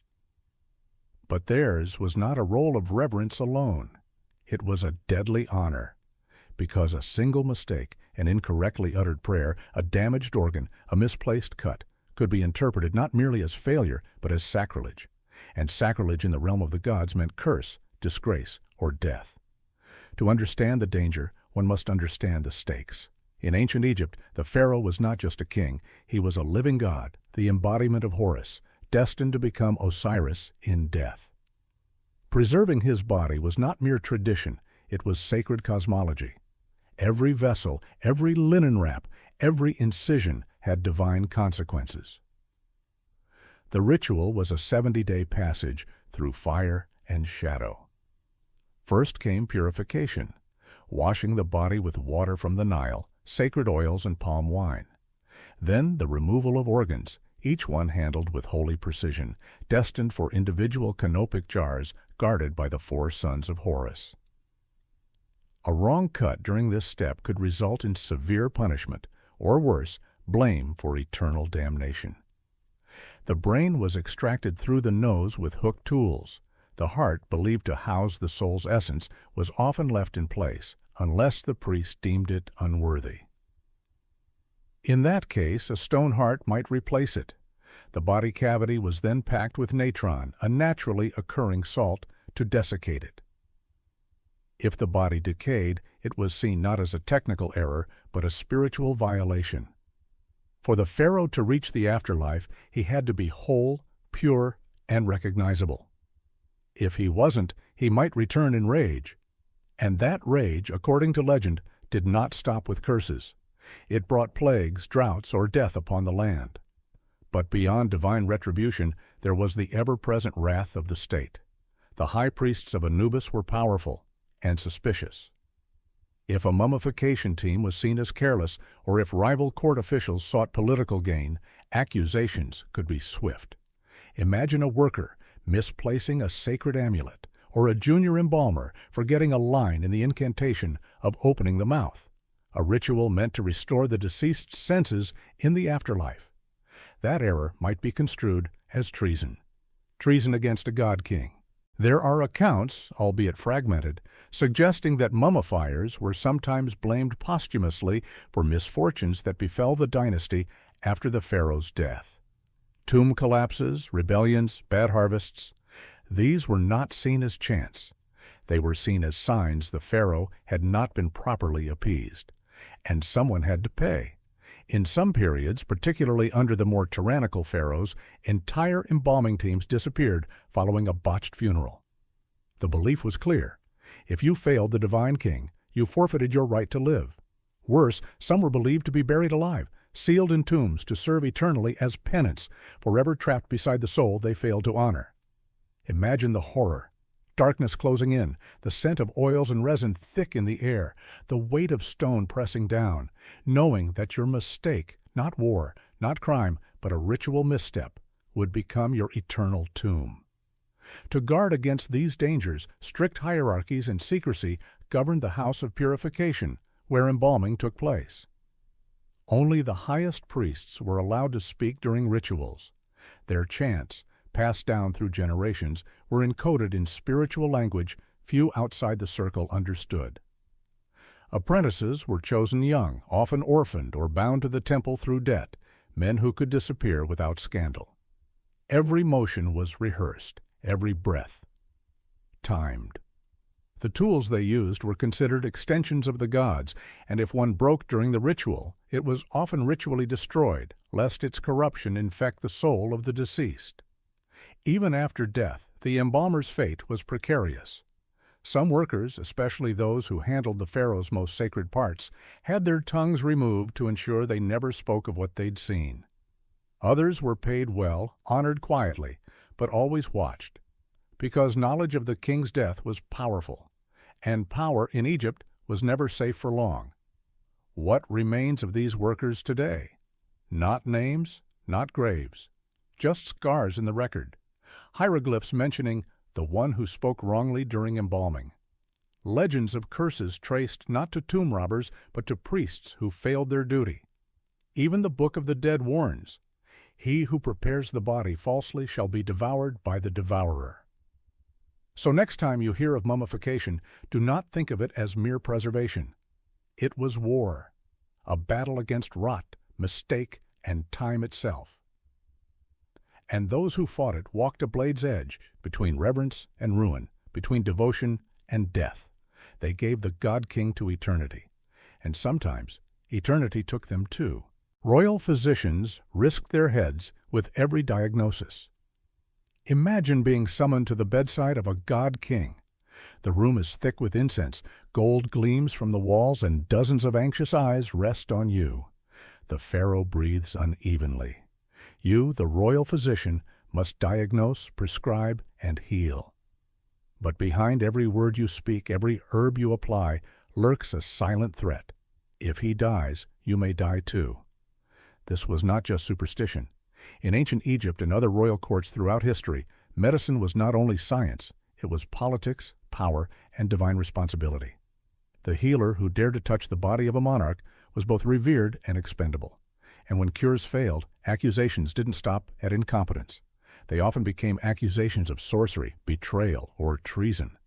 But theirs was not a role of reverence alone. It was a deadly honor, because a single mistake, an incorrectly uttered prayer, a damaged organ, a misplaced cut, could be interpreted not merely as failure, but as sacrilege. And sacrilege in the realm of the gods meant curse, disgrace, or death. To understand the danger, one must understand the stakes. In ancient Egypt, the pharaoh was not just a king, he was a living god, the embodiment of Horus, destined to become Osiris in death. Preserving his body was not mere tradition, it was sacred cosmology. Every vessel, every linen wrap, every incision had divine consequences. The ritual was a 70-day passage through fire and shadow. First came purification, washing the body with water from the Nile, sacred oils and palm wine. Then the removal of organs, each one handled with holy precision, destined for individual canopic jars guarded by the 4 sons of Horus. A wrong cut during this step could result in severe punishment, or worse, blame for eternal damnation. The brain was extracted through the nose with hooked tools. The heart, believed to house the soul's essence, was often left in place, unless the priest deemed it unworthy. In that case, a stone heart might replace it. The body cavity was then packed with natron, a naturally occurring salt, to desiccate it. If the body decayed, it was seen not as a technical error, but a spiritual violation. For the pharaoh to reach the afterlife, he had to be whole, pure, and recognizable. If he wasn't, he might return in rage. And that rage, according to legend, did not stop with curses. It brought plagues, droughts, or death upon the land. But beyond divine retribution, there was the ever-present wrath of the state. The high priests of Anubis were powerful and suspicious. If a mummification team was seen as careless, or if rival court officials sought political gain, accusations could be swift. Imagine a worker misplacing a sacred amulet, or a junior embalmer forgetting a line in the incantation of opening the mouth, a ritual meant to restore the deceased's senses in the afterlife. That error might be construed as treason. Treason against a god-king. There are accounts, albeit fragmented, suggesting that mummifiers were sometimes blamed posthumously for misfortunes that befell the dynasty after the pharaoh's death. Tomb collapses, rebellions, bad harvests, these were not seen as chance. They were seen as signs the pharaoh had not been properly appeased, and someone had to pay. In some periods, particularly under the more tyrannical pharaohs, entire embalming teams disappeared following a botched funeral. The belief was clear. If you failed the divine king, you forfeited your right to live. Worse, some were believed to be buried alive, sealed in tombs to serve eternally as penance, forever trapped beside the soul they failed to honor. Imagine the horror. Darkness closing in, the scent of oils and resin thick in the air, the weight of stone pressing down, knowing that your mistake, not war, not crime, but a ritual misstep, would become your eternal tomb. To guard against these dangers, strict hierarchies and secrecy governed the house of purification, where embalming took place. Only the highest priests were allowed to speak during rituals. Their chants, passed down through generations, were encoded in spiritual language few outside the circle understood. Apprentices were chosen young, often orphaned or bound to the temple through debt, men who could disappear without scandal. Every motion was rehearsed, every breath timed. The tools they used were considered extensions of the gods, and if one broke during the ritual, it was often ritually destroyed, lest its corruption infect the soul of the deceased. Even after death, the embalmer's fate was precarious. Some workers, especially those who handled the pharaoh's most sacred parts, had their tongues removed to ensure they never spoke of what they'd seen. Others were paid well, honored quietly, but always watched, because knowledge of the king's death was powerful, and power in Egypt was never safe for long. What remains of these workers today? Not names, not graves, just scars in the record, hieroglyphs mentioning the one who spoke wrongly during embalming, legends of curses traced not to tomb robbers but to priests who failed their duty. Even the Book of the Dead warns, "He who prepares the body falsely shall be devoured by the devourer." So next time you hear of mummification, do not think of it as mere preservation. It was war, a battle against rot, mistake, and time itself. And those who fought it walked a blade's edge between reverence and ruin, between devotion and death. They gave the God-King to eternity, and sometimes eternity took them too. Royal physicians risked their heads with every diagnosis. Imagine being summoned to the bedside of a God-King. The room is thick with incense, gold gleams from the walls, and dozens of anxious eyes rest on you. The pharaoh breathes unevenly. You, the royal physician, must diagnose, prescribe, and heal. But behind every word you speak, every herb you apply, lurks a silent threat. If he dies, you may die too. This was not just superstition. In ancient Egypt and other royal courts throughout history, medicine was not only science, it was politics, power, and divine responsibility. The healer who dared to touch the body of a monarch was both revered and expendable. And when cures failed, accusations didn't stop at incompetence. They often became accusations of sorcery, betrayal, or treason.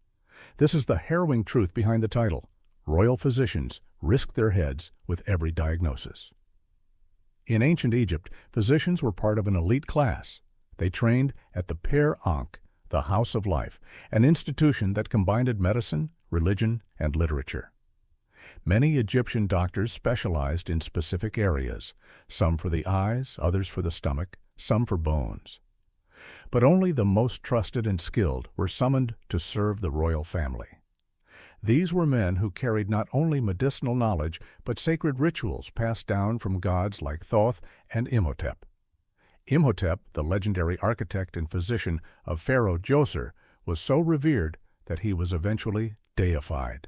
This is the harrowing truth behind the title. Royal physicians risked their heads with every diagnosis. In ancient Egypt, physicians were part of an elite class. They trained at the pharaohs, the House of Life, an institution that combined medicine, religion, and literature. Many Egyptian doctors specialized in specific areas, some for the eyes, others for the stomach, some for bones. But only the most trusted and skilled were summoned to serve the royal family. These were men who carried not only medicinal knowledge, but sacred rituals passed down from gods like Thoth and Imhotep. Imhotep, the legendary architect and physician of Pharaoh Djoser, was so revered that he was eventually deified.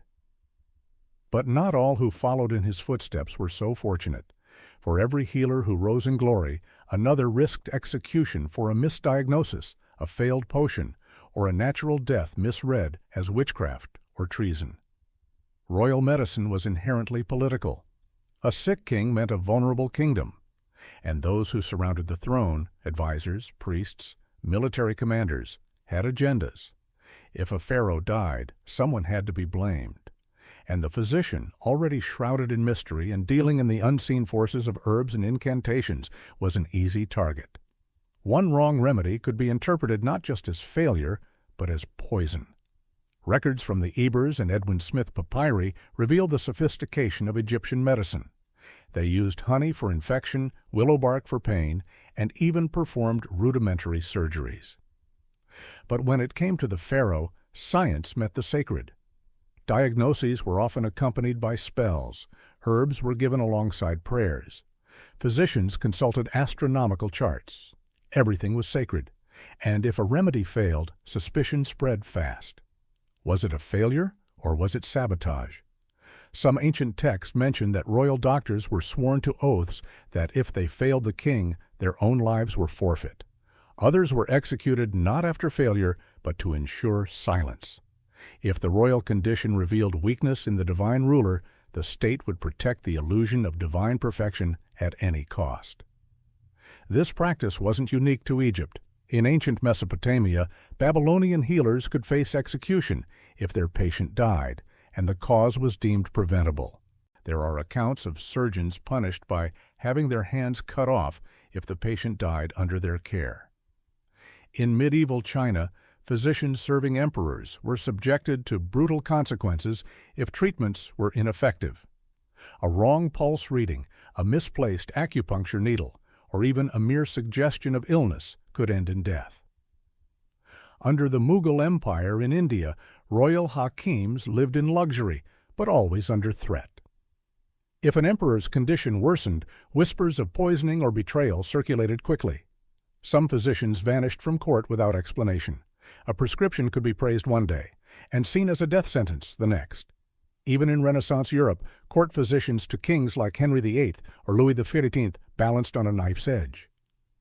But not all who followed in his footsteps were so fortunate. For every healer who rose in glory, another risked execution for a misdiagnosis, a failed potion, or a natural death misread as witchcraft or treason. Royal medicine was inherently political. A sick king meant a vulnerable kingdom, and those who surrounded the throne, advisors, priests, military commanders, had agendas. If a pharaoh died, someone had to be blamed. And the physician, already shrouded in mystery and dealing in the unseen forces of herbs and incantations, was an easy target. One wrong remedy could be interpreted not just as failure, but as poison. Records from the Ebers and Edwin Smith papyri reveal the sophistication of Egyptian medicine. They used honey for infection, willow bark for pain, and even performed rudimentary surgeries. But when it came to the pharaoh, science met the sacred. Diagnoses were often accompanied by spells. Herbs were given alongside prayers. Physicians consulted astronomical charts. Everything was sacred, and if a remedy failed, suspicion spread fast. Was it a failure, or was it sabotage? Some ancient texts mention that royal doctors were sworn to oaths that if they failed the king, their own lives were forfeit. Others were executed not after failure, but to ensure silence. If the royal condition revealed weakness in the divine ruler, the state would protect the illusion of divine perfection at any cost. This practice wasn't unique to Egypt. In ancient Mesopotamia, Babylonian healers could face execution if their patient died, and the cause was deemed preventable. There are accounts of surgeons punished by having their hands cut off if the patient died under their care. In medieval China, physicians serving emperors were subjected to brutal consequences if treatments were ineffective. A wrong pulse reading, a misplaced acupuncture needle, or even a mere suggestion of illness could end in death. Under the Mughal Empire in India, royal hakims lived in luxury, but always under threat. If an emperor's condition worsened, whispers of poisoning or betrayal circulated quickly. Some physicians vanished from court without explanation. A prescription could be praised one day and seen as a death sentence the next. Even in Renaissance Europe, court physicians to kings like Henry VIII or Louis XIV balanced on a knife's edge.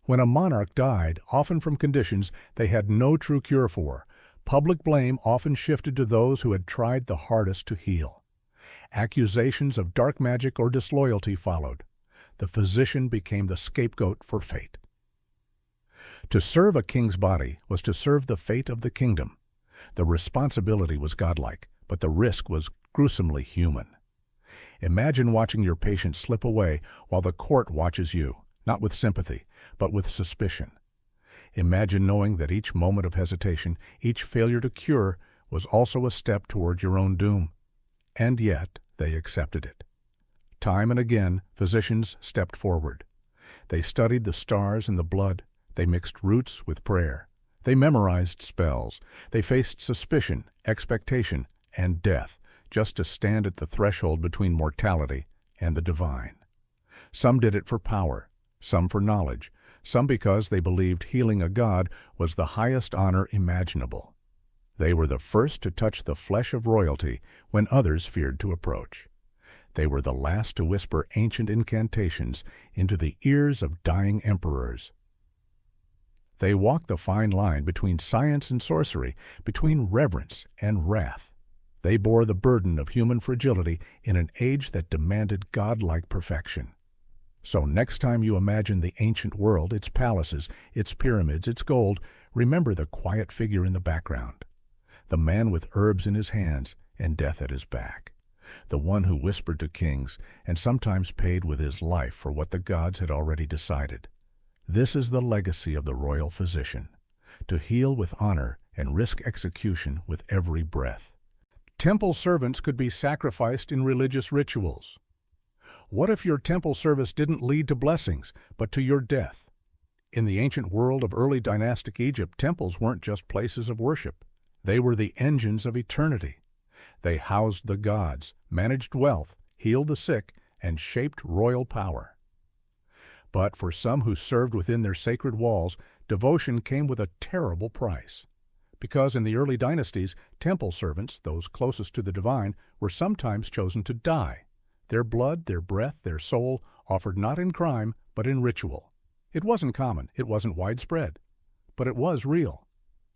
When a monarch died, often from conditions they had no true cure for, public blame often shifted to those who had tried the hardest to heal. Accusations of dark magic or disloyalty followed. The physician became the scapegoat for fate. To serve a king's body was to serve the fate of the kingdom. The responsibility was godlike, but the risk was gruesomely human. Imagine watching your patient slip away while the court watches you, not with sympathy, but with suspicion. Imagine knowing that each moment of hesitation, each failure to cure, was also a step toward your own doom. And yet, they accepted it. Time and again, physicians stepped forward. They studied the stars and the blood. They mixed roots with prayer. They memorized spells. They faced suspicion, expectation, and death, just to stand at the threshold between mortality and the divine. Some did it for power, some for knowledge, some because they believed healing a god was the highest honor imaginable. They were the first to touch the flesh of royalty when others feared to approach. They were the last to whisper ancient incantations into the ears of dying emperors. They walked the fine line between science and sorcery, between reverence and wrath. They bore the burden of human fragility in an age that demanded godlike perfection. So next time you imagine the ancient world, its palaces, its pyramids, its gold, remember the quiet figure in the background. The man with herbs in his hands and death at his back. The one who whispered to kings and sometimes paid with his life for what the gods had already decided. This is the legacy of the royal physician, to heal with honor and risk execution with every breath. Temple servants could be sacrificed in religious rituals. What if your temple service didn't lead to blessings, but to your death? In the ancient world of early dynastic Egypt, temples weren't just places of worship. They were the engines of eternity. They housed the gods, managed wealth, healed the sick, and shaped royal power. But for some who served within their sacred walls, devotion came with a terrible price. Because in the early dynasties, temple servants, those closest to the divine, were sometimes chosen to die. Their blood, their breath, their soul, offered not in crime, but in ritual. It wasn't common, it wasn't widespread, but it was real.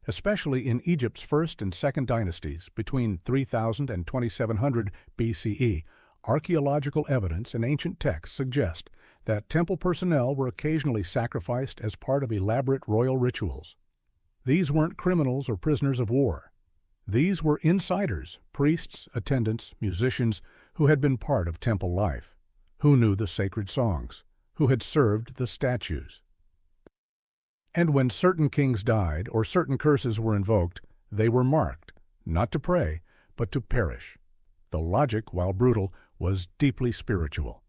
Especially in Egypt's first and second dynasties, between 3000 and 2700 BCE, archaeological evidence and ancient texts suggest that temple personnel were occasionally sacrificed as part of elaborate royal rituals. These weren't criminals or prisoners of war. These were insiders, priests, attendants, musicians, who had been part of temple life, who knew the sacred songs, who had served the statues. And when certain kings died or certain curses were invoked, they were marked, not to pray, but to perish. The logic, while brutal, was deeply spiritual.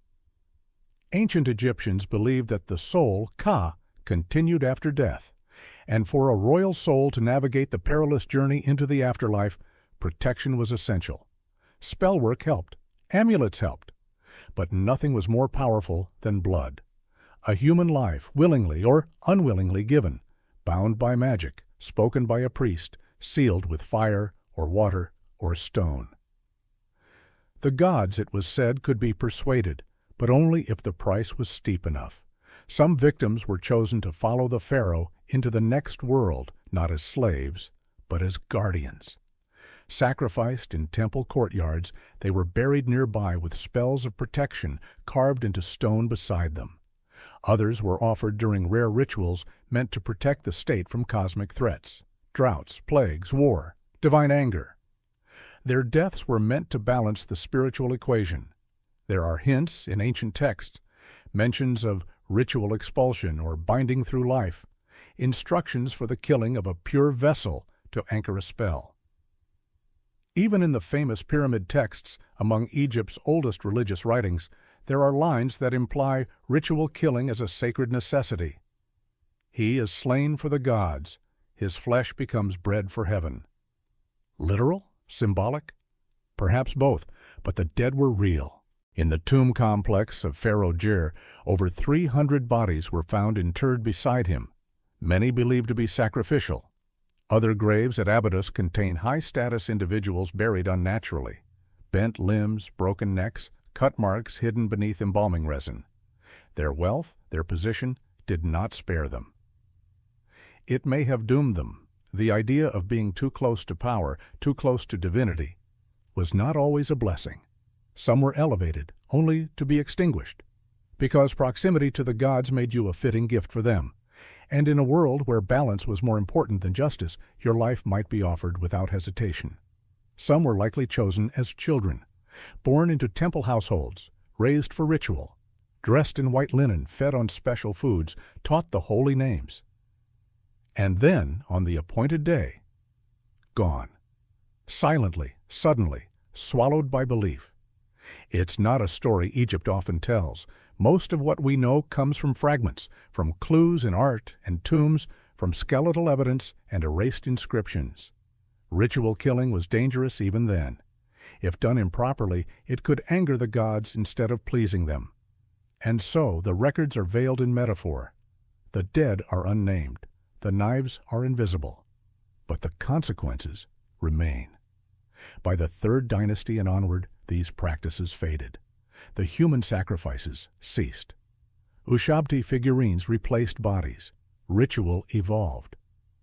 Ancient Egyptians believed that the soul, Ka, continued after death, and for a royal soul to navigate the perilous journey into the afterlife, protection was essential. Spellwork helped, amulets helped, but nothing was more powerful than blood. A human life, willingly or unwillingly given, bound by magic, spoken by a priest, sealed with fire or water or stone. The gods, it was said, could be persuaded, but only if the price was steep enough. Some victims were chosen to follow the pharaoh into the next world, not as slaves, but as guardians. Sacrificed in temple courtyards, they were buried nearby with spells of protection carved into stone beside them. Others were offered during rare rituals meant to protect the state from cosmic threats, droughts, plagues, war, divine anger. Their deaths were meant to balance the spiritual equation. There are hints in ancient texts, mentions of ritual expulsion or binding through life, instructions for the killing of a pure vessel to anchor a spell. Even in the famous pyramid texts among Egypt's oldest religious writings, there are lines that imply ritual killing as a sacred necessity. He is slain for the gods. his flesh becomes bread for heaven. Literal? Symbolic? Perhaps both, but the dead were real. In the tomb complex of Pharaoh Jer, over 300 bodies were found interred beside him, many believed to be sacrificial. Other graves at Abydos contain high-status individuals buried unnaturally. Bent limbs, broken necks, cut marks hidden beneath embalming resin. Their wealth, their position, did not spare them. It may have doomed them. The idea of being too close to power, too close to divinity, was not always a blessing. Some were elevated, only to be extinguished, because proximity to the gods made you a fitting gift for them. And in a world where balance was more important than justice, your life might be offered without hesitation. Some were likely chosen as children, born into temple households, raised for ritual, dressed in white linen, fed on special foods, taught the holy names. And then, on the appointed day, gone. Silently, suddenly, swallowed by belief. It's not a story Egypt often tells. Most of what we know comes from fragments, from clues in art and tombs, from skeletal evidence and erased inscriptions. Ritual killing was dangerous even then. If done improperly, it could anger the gods instead of pleasing them. And so the records are veiled in metaphor. The dead are unnamed. The knives are invisible. But the consequences remain. By the Third Dynasty and onward, these practices faded. The human sacrifices ceased. Ushabti figurines replaced bodies. Ritual evolved.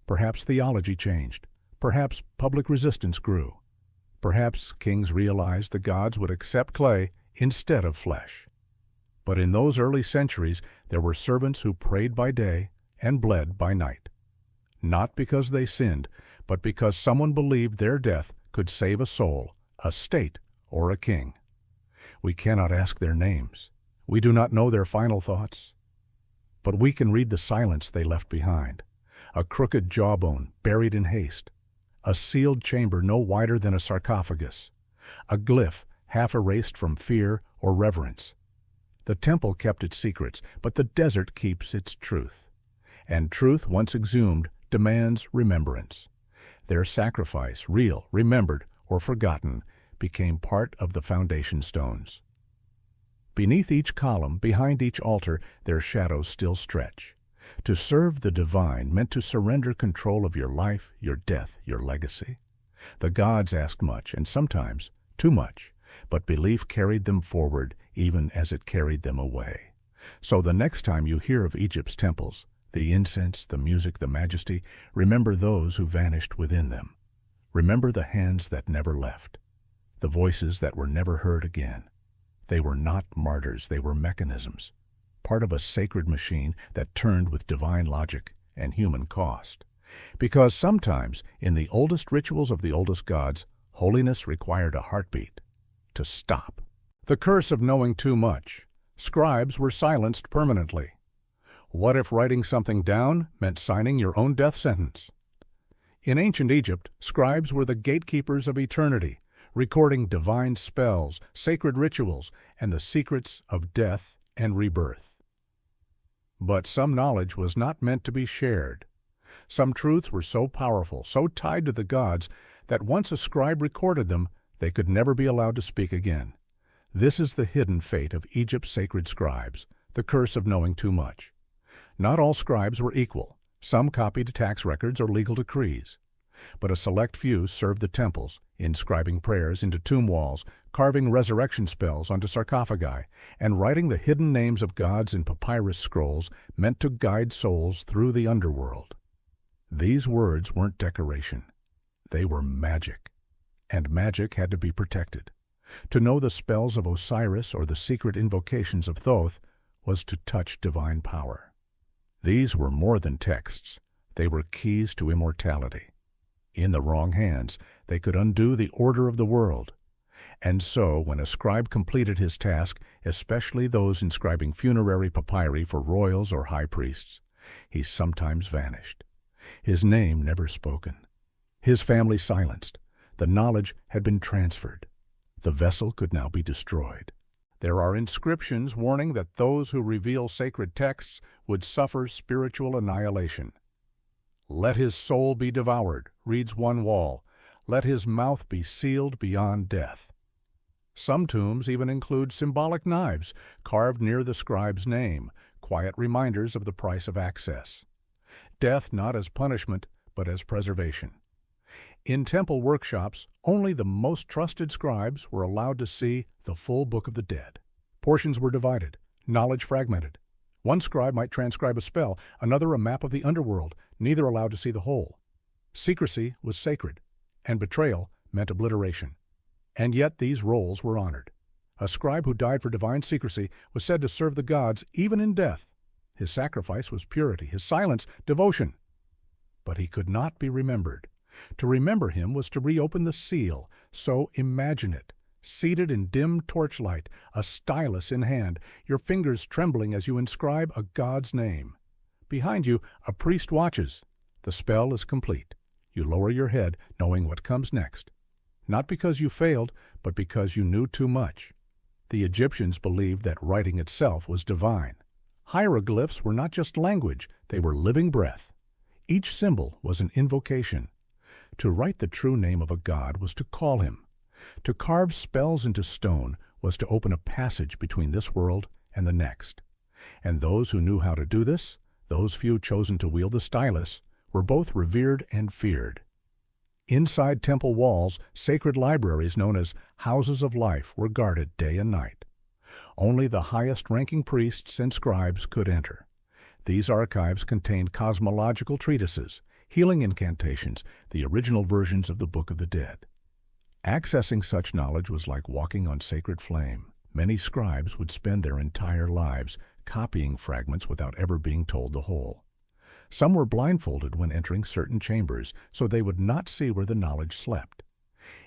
Perhaps theology changed. Perhaps public resistance grew. Perhaps kings realized the gods would accept clay instead of flesh. But in those early centuries, there were servants who prayed by day and bled by night. Not because they sinned, but because someone believed their death could save a soul, a state, or a king. We cannot ask their names. We do not know their final thoughts. But we can read the silence they left behind. A crooked jawbone buried in haste. A sealed chamber no wider than a sarcophagus. A glyph half erased from fear or reverence. The temple kept its secrets, but the desert keeps its truth. And truth, once exhumed, demands remembrance. Their sacrifice, real, remembered, or forgotten, became part of the foundation stones. Beneath each column, behind each altar, their shadows still stretch. To serve the divine meant to surrender control of your life, your death, your legacy. The gods asked much, and sometimes too much, but belief carried them forward even as it carried them away. So the next time you hear of Egypt's temples, the incense, the music, the majesty, remember those who vanished within them. Remember the hands that never left, the voices that were never heard again. They were not martyrs, they were mechanisms, part of a sacred machine that turned with divine logic and human cost. Because sometimes, in the oldest rituals of the oldest gods, holiness required a heartbeat to stop. The curse of knowing too much. Scribes were silenced permanently. What if writing something down meant signing your own death sentence? In ancient Egypt, scribes were the gatekeepers of eternity, recording divine spells, sacred rituals, and the secrets of death and rebirth. But some knowledge was not meant to be shared. Some truths were so powerful, so tied to the gods, that once a scribe recorded them, they could never be allowed to speak again. This is the hidden fate of Egypt's sacred scribes, the curse of knowing too much. Not all scribes were equal. Some copied tax records or legal decrees. But a select few served the temples, inscribing prayers into tomb walls, carving resurrection spells onto sarcophagi, and writing the hidden names of gods in papyrus scrolls meant to guide souls through the underworld. These words weren't decoration. They were magic. And magic had to be protected. To know the spells of Osiris or the secret invocations of Thoth was to touch divine power. These were more than texts. They were keys to immortality. In the wrong hands, they could undo the order of the world. And so, when a scribe completed his task, especially those inscribing funerary papyri for royals or high priests, he sometimes vanished. His name never spoken. His family silenced. The knowledge had been transferred. The vessel could now be destroyed. There are inscriptions warning that those who reveal sacred texts would suffer spiritual annihilation. "Let his soul be devoured," reads one wall. "Let his mouth be sealed beyond death." Some tombs even include symbolic knives carved near the scribe's name, quiet reminders of the price of access. Death not as punishment, but as preservation. In temple workshops, only the most trusted scribes were allowed to see the full book of the dead. Portions were divided, knowledge fragmented. One scribe might transcribe a spell, another a map of the underworld, neither allowed to see the whole. Secrecy was sacred, and betrayal meant obliteration. And yet these roles were honored. A scribe who died for divine secrecy was said to serve the gods even in death. His sacrifice was purity, his silence devotion. But he could not be remembered. To remember him was to reopen the seal, so imagine it, seated in dim torchlight, a stylus in hand, your fingers trembling as you inscribe a god's name. Behind you, a priest watches. The spell is complete. You lower your head, knowing what comes next. Not because you failed, but because you knew too much. The Egyptians believed that writing itself was divine. Hieroglyphs were not just language, they were living breath. Each symbol was an invocation. To write the true name of a god was to call him. To carve spells into stone was to open a passage between this world and the next. And those who knew how to do this, those few chosen to wield the stylus, were both revered and feared. Inside temple walls, sacred libraries known as houses of life were guarded day and night. Only the highest-ranking priests and scribes could enter. These archives contained cosmological treatises, healing incantations, the original versions of the Book of the Dead. Accessing such knowledge was like walking on sacred flame. Many scribes would spend their entire lives copying fragments without ever being told the whole. Some were blindfolded when entering certain chambers, so they would not see where the knowledge slept.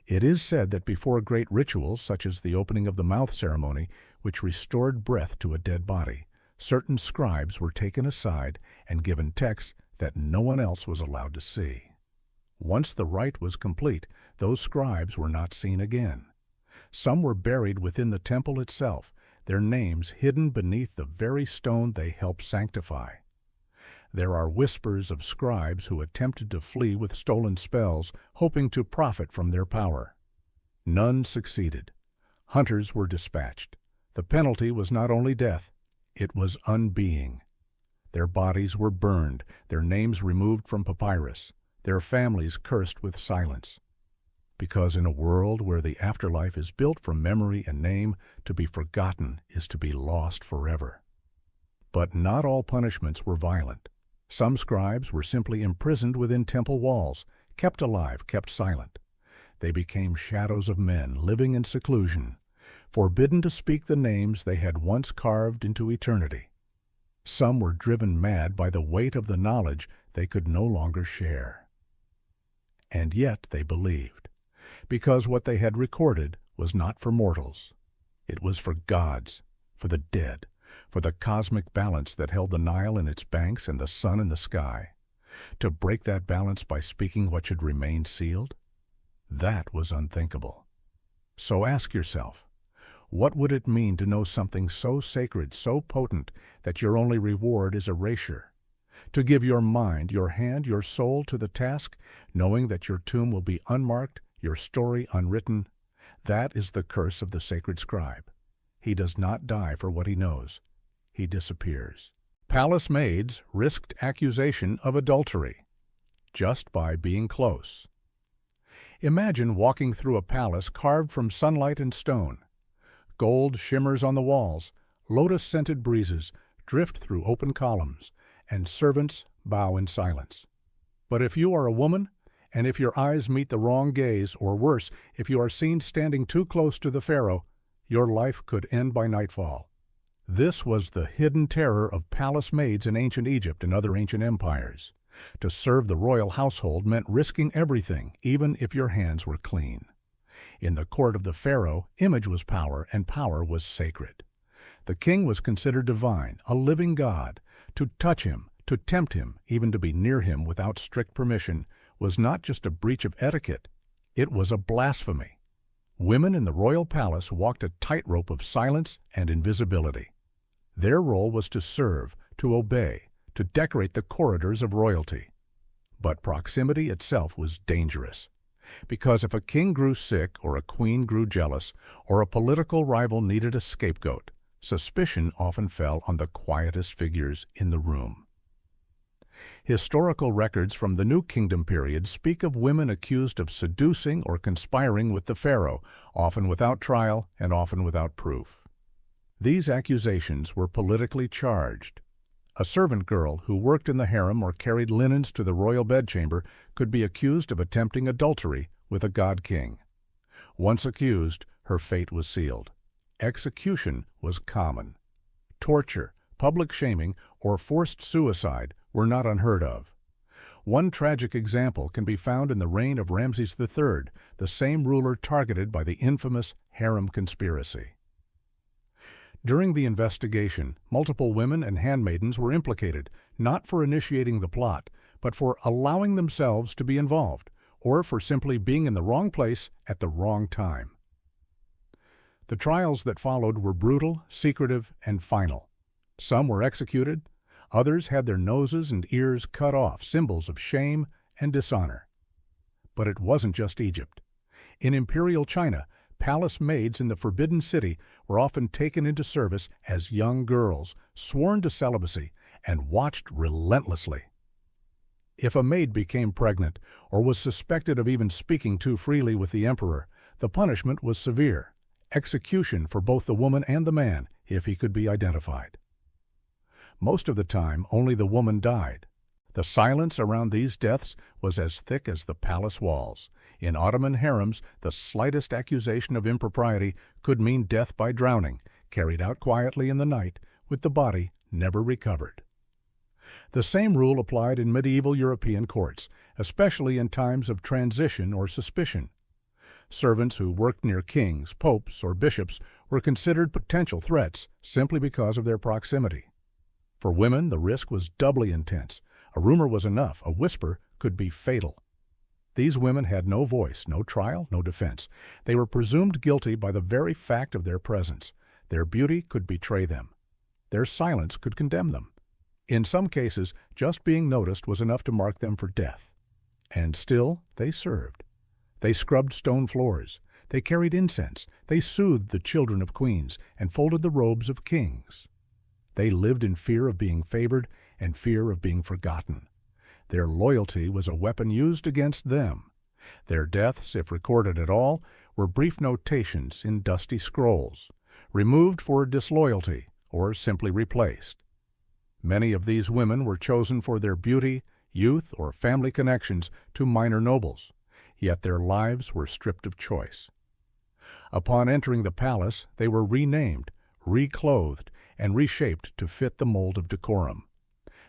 It is said that before great rituals, such as the opening of the mouth ceremony, which restored breath to a dead body, certain scribes were taken aside and given texts that no one else was allowed to see. Once the rite was complete, those scribes were not seen again. Some were buried within the temple itself, their names hidden beneath the very stone they helped sanctify. There are whispers of scribes who attempted to flee with stolen spells, hoping to profit from their power. None succeeded. Hunters were dispatched. The penalty was not only death, it was unbeing. Their bodies were burned, their names removed from papyrus, their families cursed with silence. Because in a world where the afterlife is built from memory and name, to be forgotten is to be lost forever. But not all punishments were violent. Some scribes were simply imprisoned within temple walls, kept alive, kept silent. They became shadows of men living in seclusion, forbidden to speak the names they had once carved into eternity. Some were driven mad by the weight of the knowledge they could no longer share. And yet they believed, because what they had recorded was not for mortals. It was for gods, for the dead, for the cosmic balance that held the Nile in its banks and the sun in the sky. To break that balance by speaking what should remain sealed? That was unthinkable. So ask yourself, what would it mean to know something so sacred, so potent, that your only reward is erasure? To give your mind, your hand, your soul to the task, knowing that your tomb will be unmarked, your story unwritten? That is the curse of the sacred scribe. He does not die for what he knows. He disappears. Palace maids risked accusation of adultery just by being close. Imagine walking through a palace carved from sunlight and stone. Gold shimmers on the walls, lotus-scented breezes drift through open columns, and servants bow in silence. But if you are a woman, and if your eyes meet the wrong gaze, or worse, if you are seen standing too close to the pharaoh, your life could end by nightfall. This was the hidden terror of palace maids in ancient Egypt and other ancient empires. To serve the royal household meant risking everything, even if your hands were clean. In the court of the pharaoh, image was power, and power was sacred. The king was considered divine, a living god. To touch him, to tempt him, even to be near him without strict permission, was not just a breach of etiquette, it was a blasphemy. Women in the royal palace walked a tightrope of silence and invisibility. Their role was to serve, to obey, to decorate the corridors of royalty. But proximity itself was dangerous, because if a king grew sick or a queen grew jealous or a political rival needed a scapegoat, suspicion often fell on the quietest figures in the room. Historical records from the New Kingdom period speak of women accused of seducing or conspiring with the pharaoh, often without trial and often without proof. These accusations were politically charged. A servant girl who worked in the harem or carried linens to the royal bedchamber could be accused of attempting adultery with a god-king. Once accused, her fate was sealed. Execution was common. Torture, public shaming, or forced suicide were not unheard of. One tragic example can be found in the reign of Ramses III, the same ruler targeted by the infamous harem conspiracy. During the investigation, multiple women and handmaidens were implicated, not for initiating the plot, but for allowing themselves to be involved, or for simply being in the wrong place at the wrong time. The trials that followed were brutal, secretive, and final. Some were executed, others had their noses and ears cut off, symbols of shame and dishonor. But it wasn't just Egypt. In imperial China, palace maids in the Forbidden City were often taken into service as young girls, sworn to celibacy, and watched relentlessly. If a maid became pregnant or was suspected of even speaking too freely with the emperor, the punishment was severe: execution for both the woman and the man, if he could be identified. Most of the time, only the woman died. The silence around these deaths was as thick as the palace walls. In Ottoman harems, the slightest accusation of impropriety could mean death by drowning, carried out quietly in the night, with the body never recovered. The same rule applied in medieval European courts, especially in times of transition or suspicion. Servants who worked near kings, popes, or bishops were considered potential threats simply because of their proximity. For women, the risk was doubly intense. A rumor was enough. A whisper could be fatal. These women had no voice, no trial, no defense. They were presumed guilty by the very fact of their presence. Their beauty could betray them. Their silence could condemn them. In some cases, just being noticed was enough to mark them for death. And still, they served. They scrubbed stone floors. They carried incense. They soothed the children of queens and folded the robes of kings. They lived in fear of being favored and fear of being forgotten. Their loyalty was a weapon used against them. Their deaths, if recorded at all, were brief notations in dusty scrolls, removed for disloyalty or simply replaced. Many of these women were chosen for their beauty, youth, or family connections to minor nobles, yet their lives were stripped of choice. Upon entering the palace, they were renamed, reclothed, and reshaped to fit the mold of decorum.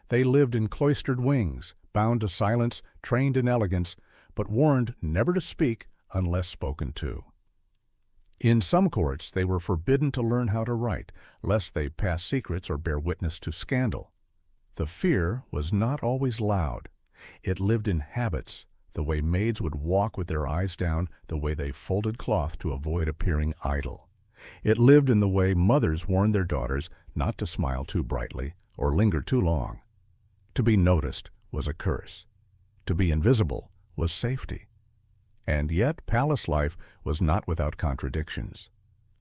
They lived in cloistered wings, bound to silence, trained in elegance, but warned never to speak unless spoken to. In some courts, they were forbidden to learn how to write, lest they pass secrets or bear witness to scandal. The fear was not always loud. It lived in habits, the way maids would walk with their eyes down, the way they folded cloth to avoid appearing idle. It lived in the way mothers warned their daughters not to smile too brightly or linger too long. To be noticed was a curse. To be invisible was safety. And yet palace life was not without contradictions.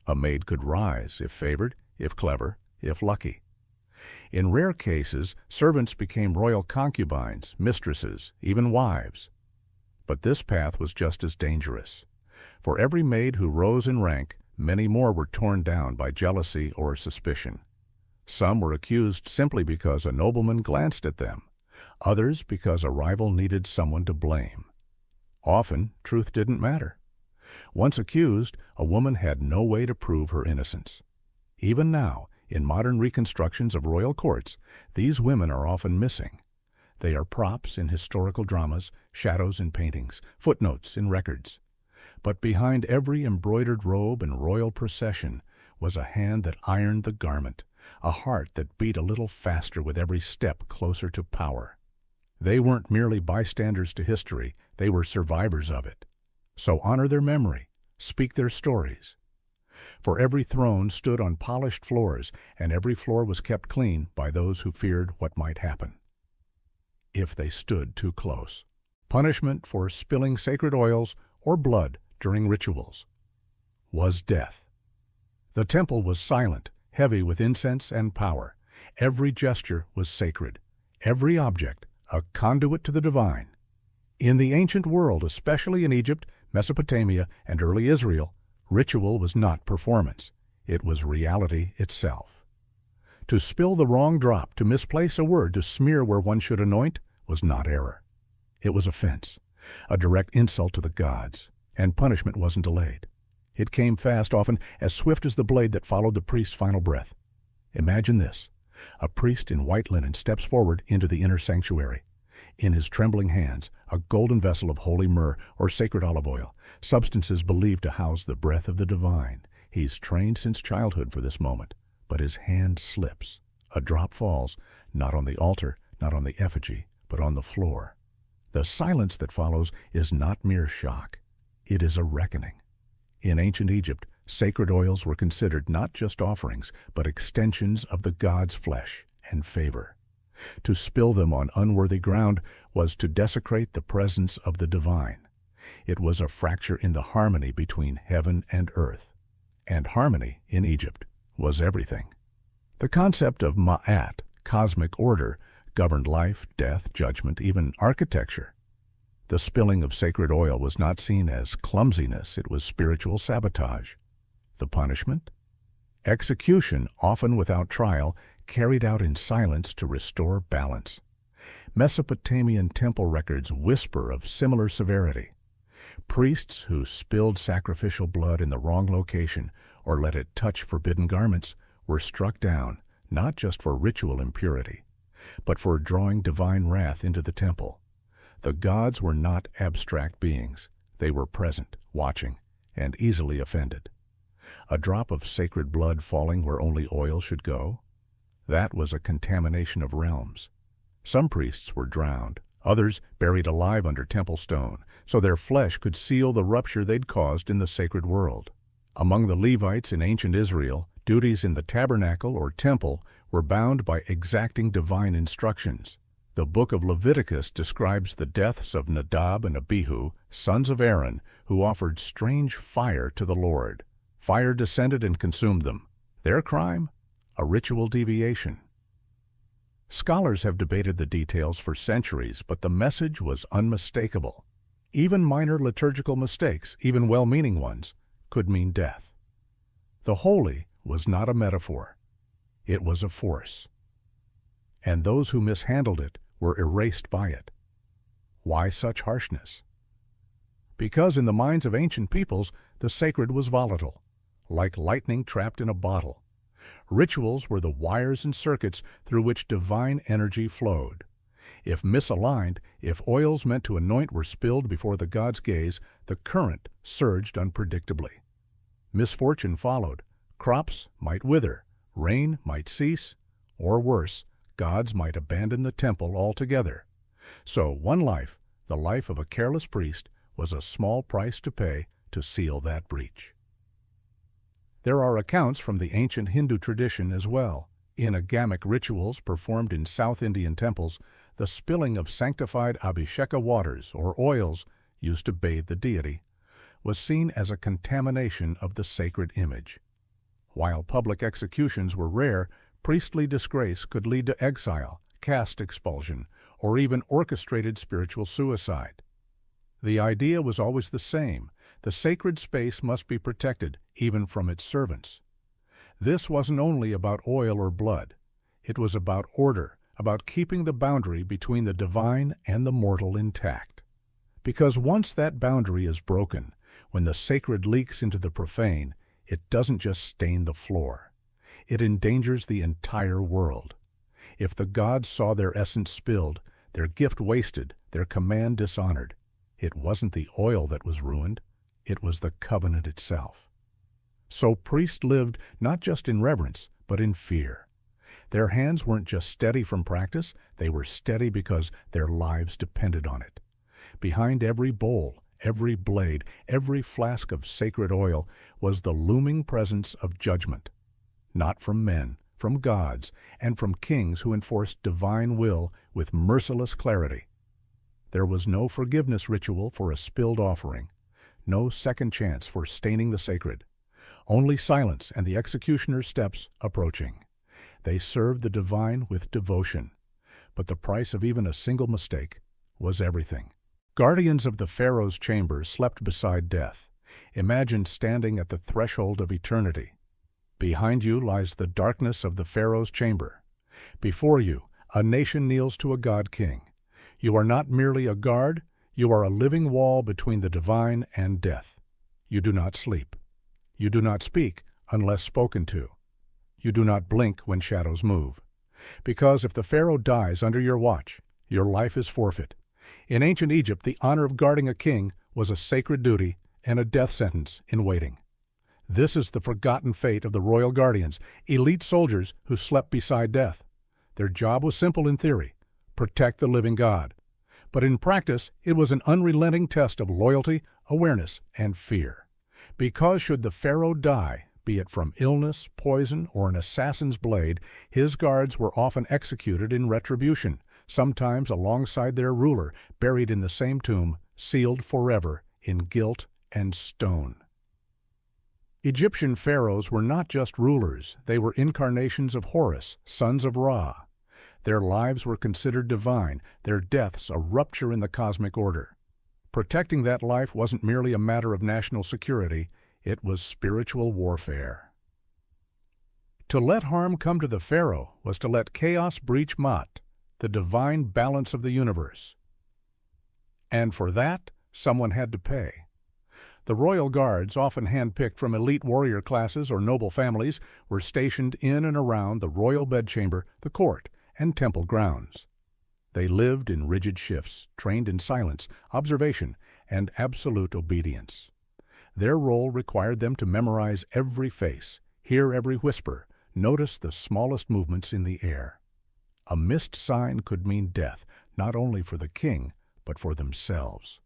A maid could rise if favored, if clever, if lucky. In rare cases, servants became royal concubines, mistresses, even wives. But this path was just as dangerous. For every maid who rose in rank, many more were torn down by jealousy or suspicion. Some were accused simply because a nobleman glanced at them, others because a rival needed someone to blame. Often, truth didn't matter. Once accused, a woman had no way to prove her innocence. Even now, in modern reconstructions of royal courts, these women are often missing. They are props in historical dramas, shadows in paintings, footnotes in records. But behind every embroidered robe and royal procession was a hand that ironed the garment, a heart that beat a little faster with every step closer to power. They weren't merely bystanders to history, they were survivors of it. So honor their memory, speak their stories. For every throne stood on polished floors, and every floor was kept clean by those who feared what might happen. if they stood too close. Punishment for spilling sacred oils or blood during rituals was death. The temple was silent, heavy with incense and power. Every gesture was sacred, every object a conduit to the divine. In the ancient world, especially in Egypt, Mesopotamia, and early Israel, ritual was not performance. It was reality itself. To spill the wrong drop, to misplace a word, to smear where one should anoint, was not error. It was offense, a direct insult to the gods, and punishment wasn't delayed. It came fast, often as swift as the blade that followed the priest's final breath. Imagine this. A priest in white linen steps forward into the inner sanctuary. In his trembling hands, a golden vessel of holy myrrh or sacred olive oil, substances believed to house the breath of the divine. He's trained since childhood for this moment, but his hand slips. A drop falls, not on the altar, not on the effigy, but on the floor. The silence that follows is not mere shock. It is a reckoning. In ancient Egypt, sacred oils were considered not just offerings, but extensions of the god's flesh and favor. To spill them on unworthy ground was to desecrate the presence of the divine. It was a fracture in the harmony between heaven and earth. And harmony, in Egypt, was everything. The concept of ma'at, cosmic order, governed life, death, judgment, even architecture. The spilling of sacred oil was not seen as clumsiness, it was spiritual sabotage. The punishment? Execution, often without trial, carried out in silence to restore balance. Mesopotamian temple records whisper of similar severity. Priests who spilled sacrificial blood in the wrong location or let it touch forbidden garments were struck down, not just for ritual impurity, but for drawing divine wrath into the temple. The gods were not abstract beings. They were present, watching, and easily offended. A drop of sacred blood falling where only oil should go? That was a contamination of realms. Some priests were drowned, others buried alive under temple stone, so their flesh could seal the rupture they'd caused in the sacred world. Among the Levites in ancient Israel, duties in the tabernacle or temple were bound by exacting divine instructions. The book of Leviticus describes the deaths of Nadab and Abihu, sons of Aaron, who offered strange fire to the Lord. Fire descended and consumed them. Their crime? A ritual deviation. Scholars have debated the details for centuries, but the message was unmistakable. Even minor liturgical mistakes, even well-meaning ones, could mean death. The holy was not a metaphor. It was a force. And those who mishandled it were erased by it. Why such harshness? Because in the minds of ancient peoples, the sacred was volatile, like lightning trapped in a bottle. Rituals were the wires and circuits through which divine energy flowed. If misaligned, if oils meant to anoint were spilled before the god's gaze, the current surged unpredictably. Misfortune followed. Crops might wither, rain might cease, or worse, gods might abandon the temple altogether. So one life, the life of a careless priest, was a small price to pay to seal that breach. There are accounts from the ancient Hindu tradition as well. In agamic rituals performed in South Indian temples, the spilling of sanctified abhisheka waters, or oils, used to bathe the deity, was seen as a contamination of the sacred image. While public executions were rare, priestly disgrace could lead to exile, caste expulsion, or even orchestrated spiritual suicide. The idea was always the same. The sacred space must be protected, even from its servants. This wasn't only about oil or blood. It was about order, about keeping the boundary between the divine and the mortal intact. Because once that boundary is broken, when the sacred leaks into the profane, it doesn't just stain the floor. It endangers the entire world. If the gods saw their essence spilled, their gift wasted, their command dishonored, it wasn't the oil that was ruined, it was the covenant itself. So priests lived not just in reverence, but in fear. Their hands weren't just steady from practice, they were steady because their lives depended on it. Behind every bowl, every blade, every flask of sacred oil was the looming presence of judgment, not from men, from gods, and from kings who enforced divine will with merciless clarity. There was no forgiveness ritual for a spilled offering, no second chance for staining the sacred, only silence and the executioner's steps approaching. They served the divine with devotion, but the price of even a single mistake was everything. Guardians of the Pharaoh's chamber slept beside death. Imagine standing at the threshold of eternity. Behind you lies the darkness of the Pharaoh's chamber. Before you, a nation kneels to a god-king. You are not merely a guard, you are a living wall between the divine and death. You do not sleep. You do not speak unless spoken to. You do not blink when shadows move. Because if the Pharaoh dies under your watch, your life is forfeit. In ancient Egypt, the honor of guarding a king was a sacred duty and a death sentence in waiting. This is the forgotten fate of the royal guardians, elite soldiers who slept beside death. Their job was simple in theory: protect the living God. But in practice, it was an unrelenting test of loyalty, awareness, and fear. Because should the Pharaoh die, be it from illness, poison, or an assassin's blade, his guards were often executed in retribution, sometimes alongside their ruler, buried in the same tomb, sealed forever in guilt and stone. Egyptian pharaohs were not just rulers, they were incarnations of Horus, sons of Ra. Their lives were considered divine, their deaths a rupture in the cosmic order. Protecting that life wasn't merely a matter of national security, it was spiritual warfare. To let harm come to the pharaoh was to let chaos breach Ma'at, the divine balance of the universe. And for that, someone had to pay. The royal guards, often handpicked from elite warrior classes or noble families, were stationed in and around the royal bedchamber, the court, and temple grounds. They lived in rigid shifts, trained in silence, observation, and absolute obedience. Their role required them to memorize every face, hear every whisper, notice the smallest movements in the air. A missed sign could mean death, not only for the king, but for themselves.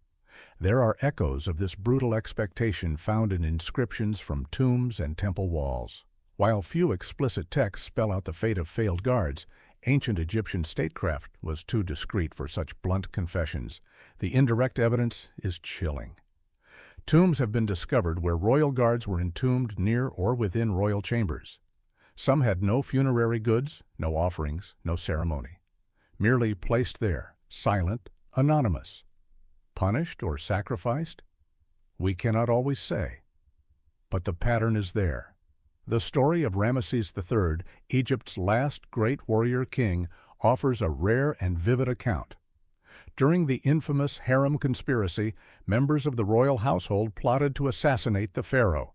There are echoes of this brutal expectation found in inscriptions from tombs and temple walls. While few explicit texts spell out the fate of failed guards, ancient Egyptian statecraft was too discreet for such blunt confessions. The indirect evidence is chilling. Tombs have been discovered where royal guards were entombed near or within royal chambers. Some had no funerary goods, no offerings, no ceremony. Merely placed there, silent, anonymous. Punished or sacrificed? We cannot always say. But the pattern is there. The story of Ramesses III, Egypt's last great warrior king, offers a rare and vivid account. During the infamous harem conspiracy, members of the royal household plotted to assassinate the pharaoh.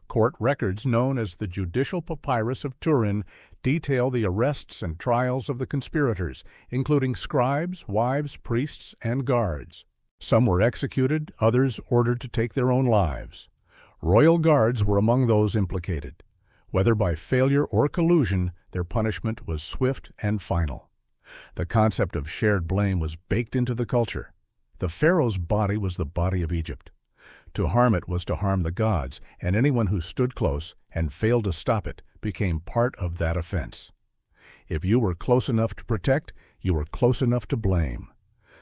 Court records known as the Judicial Papyrus of Turin detail the arrests and trials of the conspirators, including scribes, wives, priests, and guards. Some were executed, others ordered to take their own lives. Royal guards were among those implicated. Whether by failure or collusion, their punishment was swift and final. The concept of shared blame was baked into the culture. The pharaoh's body was the body of Egypt. To harm it was to harm the gods, and anyone who stood close and failed to stop it became part of that offense. If you were close enough to protect, you were close enough to blame.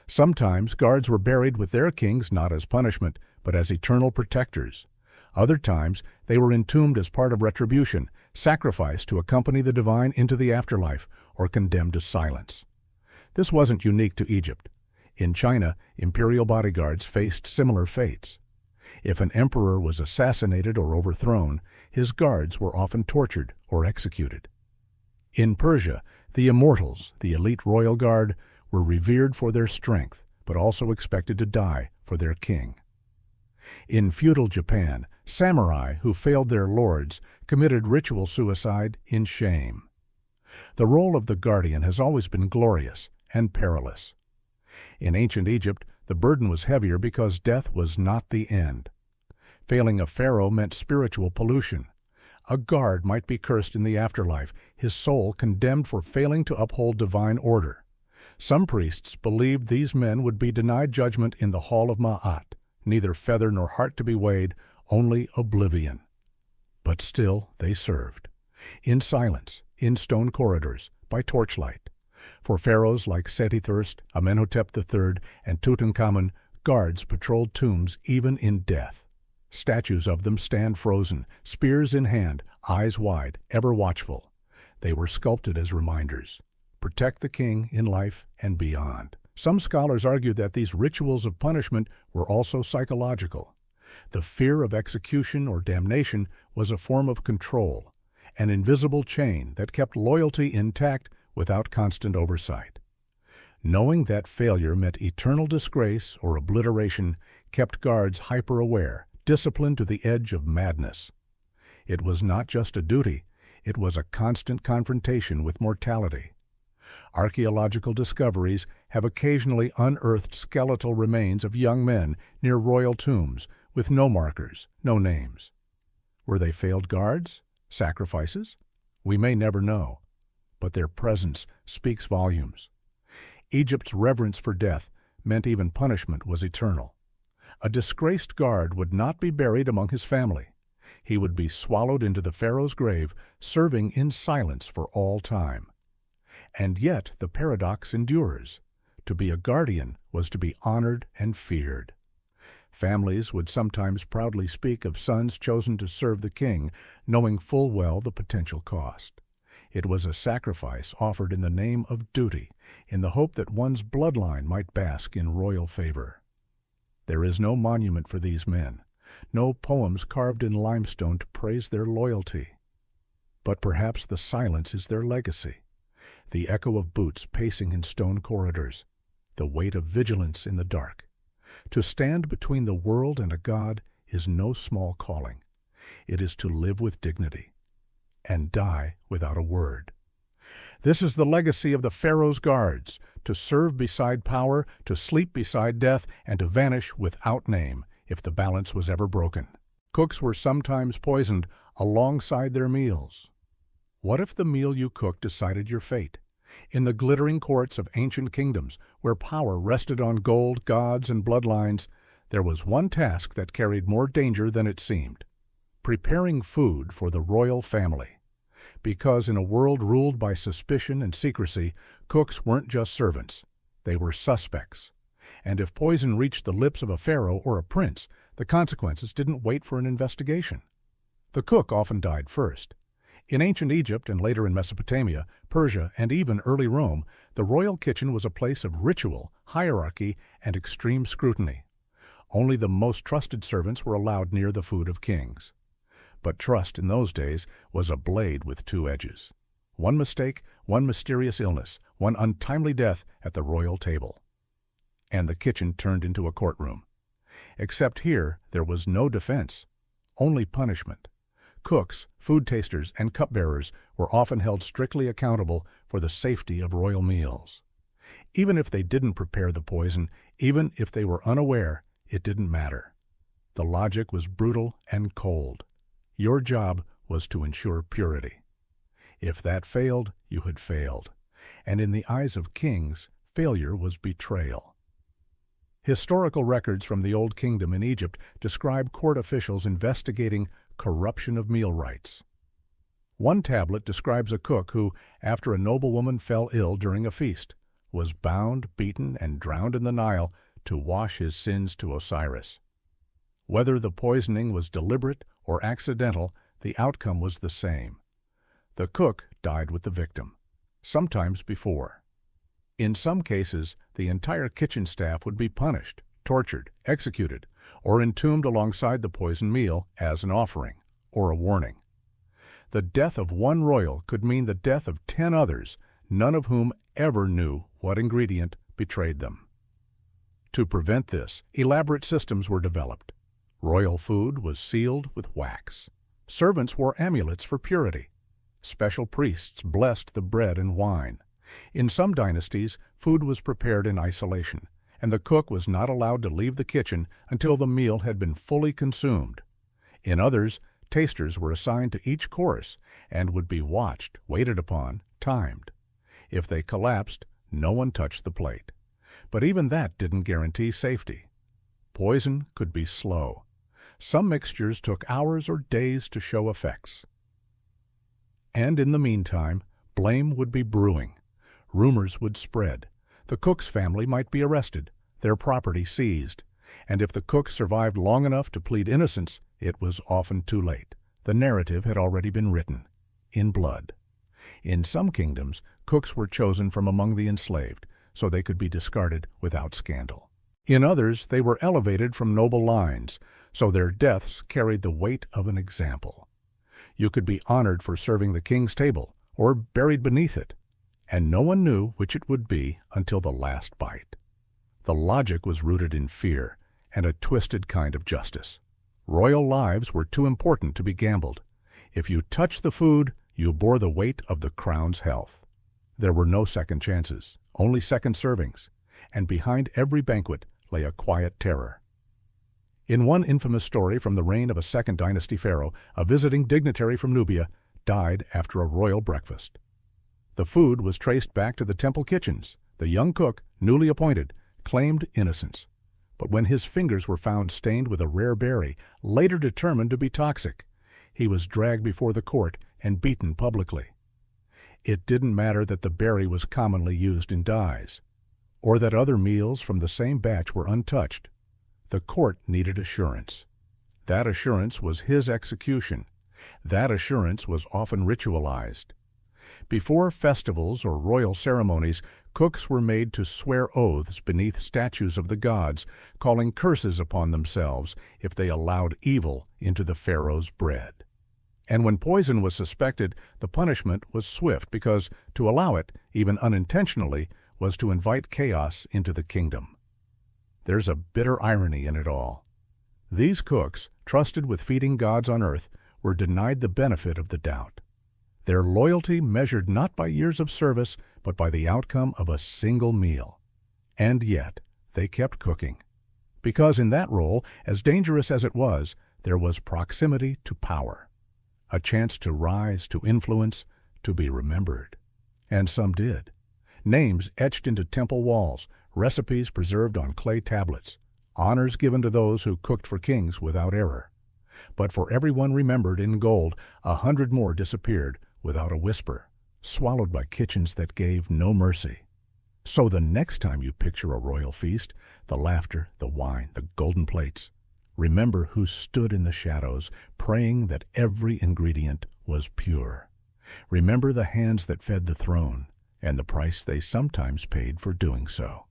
Sometimes guards were buried with their kings not as punishment, but as eternal protectors. Other times they were entombed as part of retribution, sacrificed to accompany the divine into the afterlife, or condemned to silence. This wasn't unique to Egypt. In China, imperial bodyguards faced similar fates. If an emperor was assassinated or overthrown, his guards were often tortured or executed. In Persia, the immortals, the elite royal guard, were revered for their strength, but also expected to die for their king. In feudal Japan, samurai who failed their lords committed ritual suicide in shame. The role of the guardian has always been glorious and perilous. In ancient Egypt, the burden was heavier because death was not the end. Failing a pharaoh meant spiritual pollution. A guard might be cursed in the afterlife, his soul condemned for failing to uphold divine order. Some priests believed these men would be denied judgment in the hall of Ma'at, neither feather nor heart to be weighed, only oblivion. But still they served. In silence, in stone corridors, by torchlight. For pharaohs like Seti I, Amenhotep III, and Tutankhamun, guards patrolled tombs even in death. Statues of them stand frozen, spears in hand, eyes wide, ever watchful. They were sculpted as reminders. Protect the king in life and beyond. Some scholars argue that these rituals of punishment were also psychological. The fear of execution or damnation was a form of control, an invisible chain that kept loyalty intact without constant oversight. Knowing that failure meant eternal disgrace or obliteration kept guards hyper-aware, disciplined to the edge of madness. It was not just a duty, it was a constant confrontation with mortality. Archaeological discoveries have occasionally unearthed skeletal remains of young men near royal tombs with no markers, no names. Were they failed guards? Sacrifices? We may never know, but their presence speaks volumes. Egypt's reverence for death meant even punishment was eternal. A disgraced guard would not be buried among his family. He would be swallowed into the pharaoh's grave, serving in silence for all time. And yet the paradox endures. To be a guardian was to be honored and feared. Families would sometimes proudly speak of sons chosen to serve the king, knowing full well the potential cost. It was a sacrifice offered in the name of duty, in the hope that one's bloodline might bask in royal favor. There is no monument for these men, no poems carved in limestone to praise their loyalty. But perhaps the silence is their legacy, the echo of boots pacing in stone corridors, the weight of vigilance in the dark. To stand between the world and a god is no small calling. It is to live with dignity and die without a word. This is the legacy of the pharaoh's guards, to serve beside power, to sleep beside death, and to vanish without name if the balance was ever broken. Cooks were sometimes poisoned alongside their meals. What if the meal you cooked decided your fate? In the glittering courts of ancient kingdoms, where power rested on gold, gods, and bloodlines, there was one task that carried more danger than it seemed: preparing food for the royal family. Because in a world ruled by suspicion and secrecy, cooks weren't just servants. They were suspects. And if poison reached the lips of a pharaoh or a prince, the consequences didn't wait for an investigation. The cook often died first. In ancient Egypt and later in Mesopotamia, Persia, and even early Rome, the royal kitchen was a place of ritual, hierarchy, and extreme scrutiny. Only the most trusted servants were allowed near the food of kings. But trust in those days was a blade with two edges. One mistake, one mysterious illness, one untimely death at the royal table. And the kitchen turned into a courtroom. Except here, there was no defense, only punishment. Cooks, food tasters, and cupbearers were often held strictly accountable for the safety of royal meals. Even if they didn't prepare the poison, even if they were unaware, it didn't matter. The logic was brutal and cold. Your job was to ensure purity. If that failed, you had failed. And in the eyes of kings, failure was betrayal. Historical records from the Old Kingdom in Egypt describe court officials investigating corruption of meal rites. One tablet describes a cook who, after a noblewoman fell ill during a feast, was bound, beaten, and drowned in the Nile to wash his sins to Osiris. Whether the poisoning was deliberate or accidental, the outcome was the same. The cook died with the victim, sometimes before. In some cases, the entire kitchen staff would be punished, tortured, executed, or entombed alongside the poisoned meal as an offering or a warning. The death of one royal could mean the death of 10 others, none of whom ever knew what ingredient betrayed them. To prevent this, elaborate systems were developed. Royal food was sealed with wax. Servants wore amulets for purity. Special priests blessed the bread and wine. In some dynasties, food was prepared in isolation, and the cook was not allowed to leave the kitchen until the meal had been fully consumed. In others, tasters were assigned to each course and would be watched, waited upon, timed. If they collapsed, no one touched the plate. But even that didn't guarantee safety. Poison could be slow. Some mixtures took hours or days to show effects. And in the meantime, blame would be brewing. Rumors would spread. The cook's family might be arrested, their property seized. And if the cook survived long enough to plead innocence, it was often too late. The narrative had already been written, in blood. In some kingdoms, cooks were chosen from among the enslaved, so they could be discarded without scandal. In others, they were elevated from noble lines, so their deaths carried the weight of an example. You could be honored for serving the king's table, or buried beneath it, and no one knew which it would be until the last bite. The logic was rooted in fear and a twisted kind of justice. Royal lives were too important to be gambled. If you touched the food, you bore the weight of the crown's health. There were no second chances, only second servings, and behind every banquet lay a quiet terror. In one infamous story from the reign of a second dynasty pharaoh, a visiting dignitary from Nubia died after a royal breakfast. The food was traced back to the temple kitchens. The young cook, newly appointed, claimed innocence. But when his fingers were found stained with a rare berry, later determined to be toxic, he was dragged before the court and beaten publicly. It didn't matter that the berry was commonly used in dyes, or that other meals from the same batch were untouched. The court needed assurance. That assurance was his execution. That assurance was often ritualized. Before festivals or royal ceremonies, cooks were made to swear oaths beneath statues of the gods, calling curses upon themselves if they allowed evil into the pharaoh's bread. And when poison was suspected, the punishment was swift because to allow it, even unintentionally, was to invite chaos into the kingdom. There's a bitter irony in it all. These cooks, trusted with feeding gods on earth, were denied the benefit of the doubt. Their loyalty measured not by years of service, but by the outcome of a single meal. And yet, they kept cooking. Because in that role, as dangerous as it was, there was proximity to power. A chance to rise, to influence, to be remembered. And some did. Names etched into temple walls, recipes preserved on clay tablets, honors given to those who cooked for kings without error. But for everyone remembered in gold, 100 more disappeared without a whisper, swallowed by kitchens that gave no mercy. So the next time you picture a royal feast, the laughter, the wine, the golden plates, remember who stood in the shadows, praying that every ingredient was pure. Remember the hands that fed the throne, and the price they sometimes paid for doing so.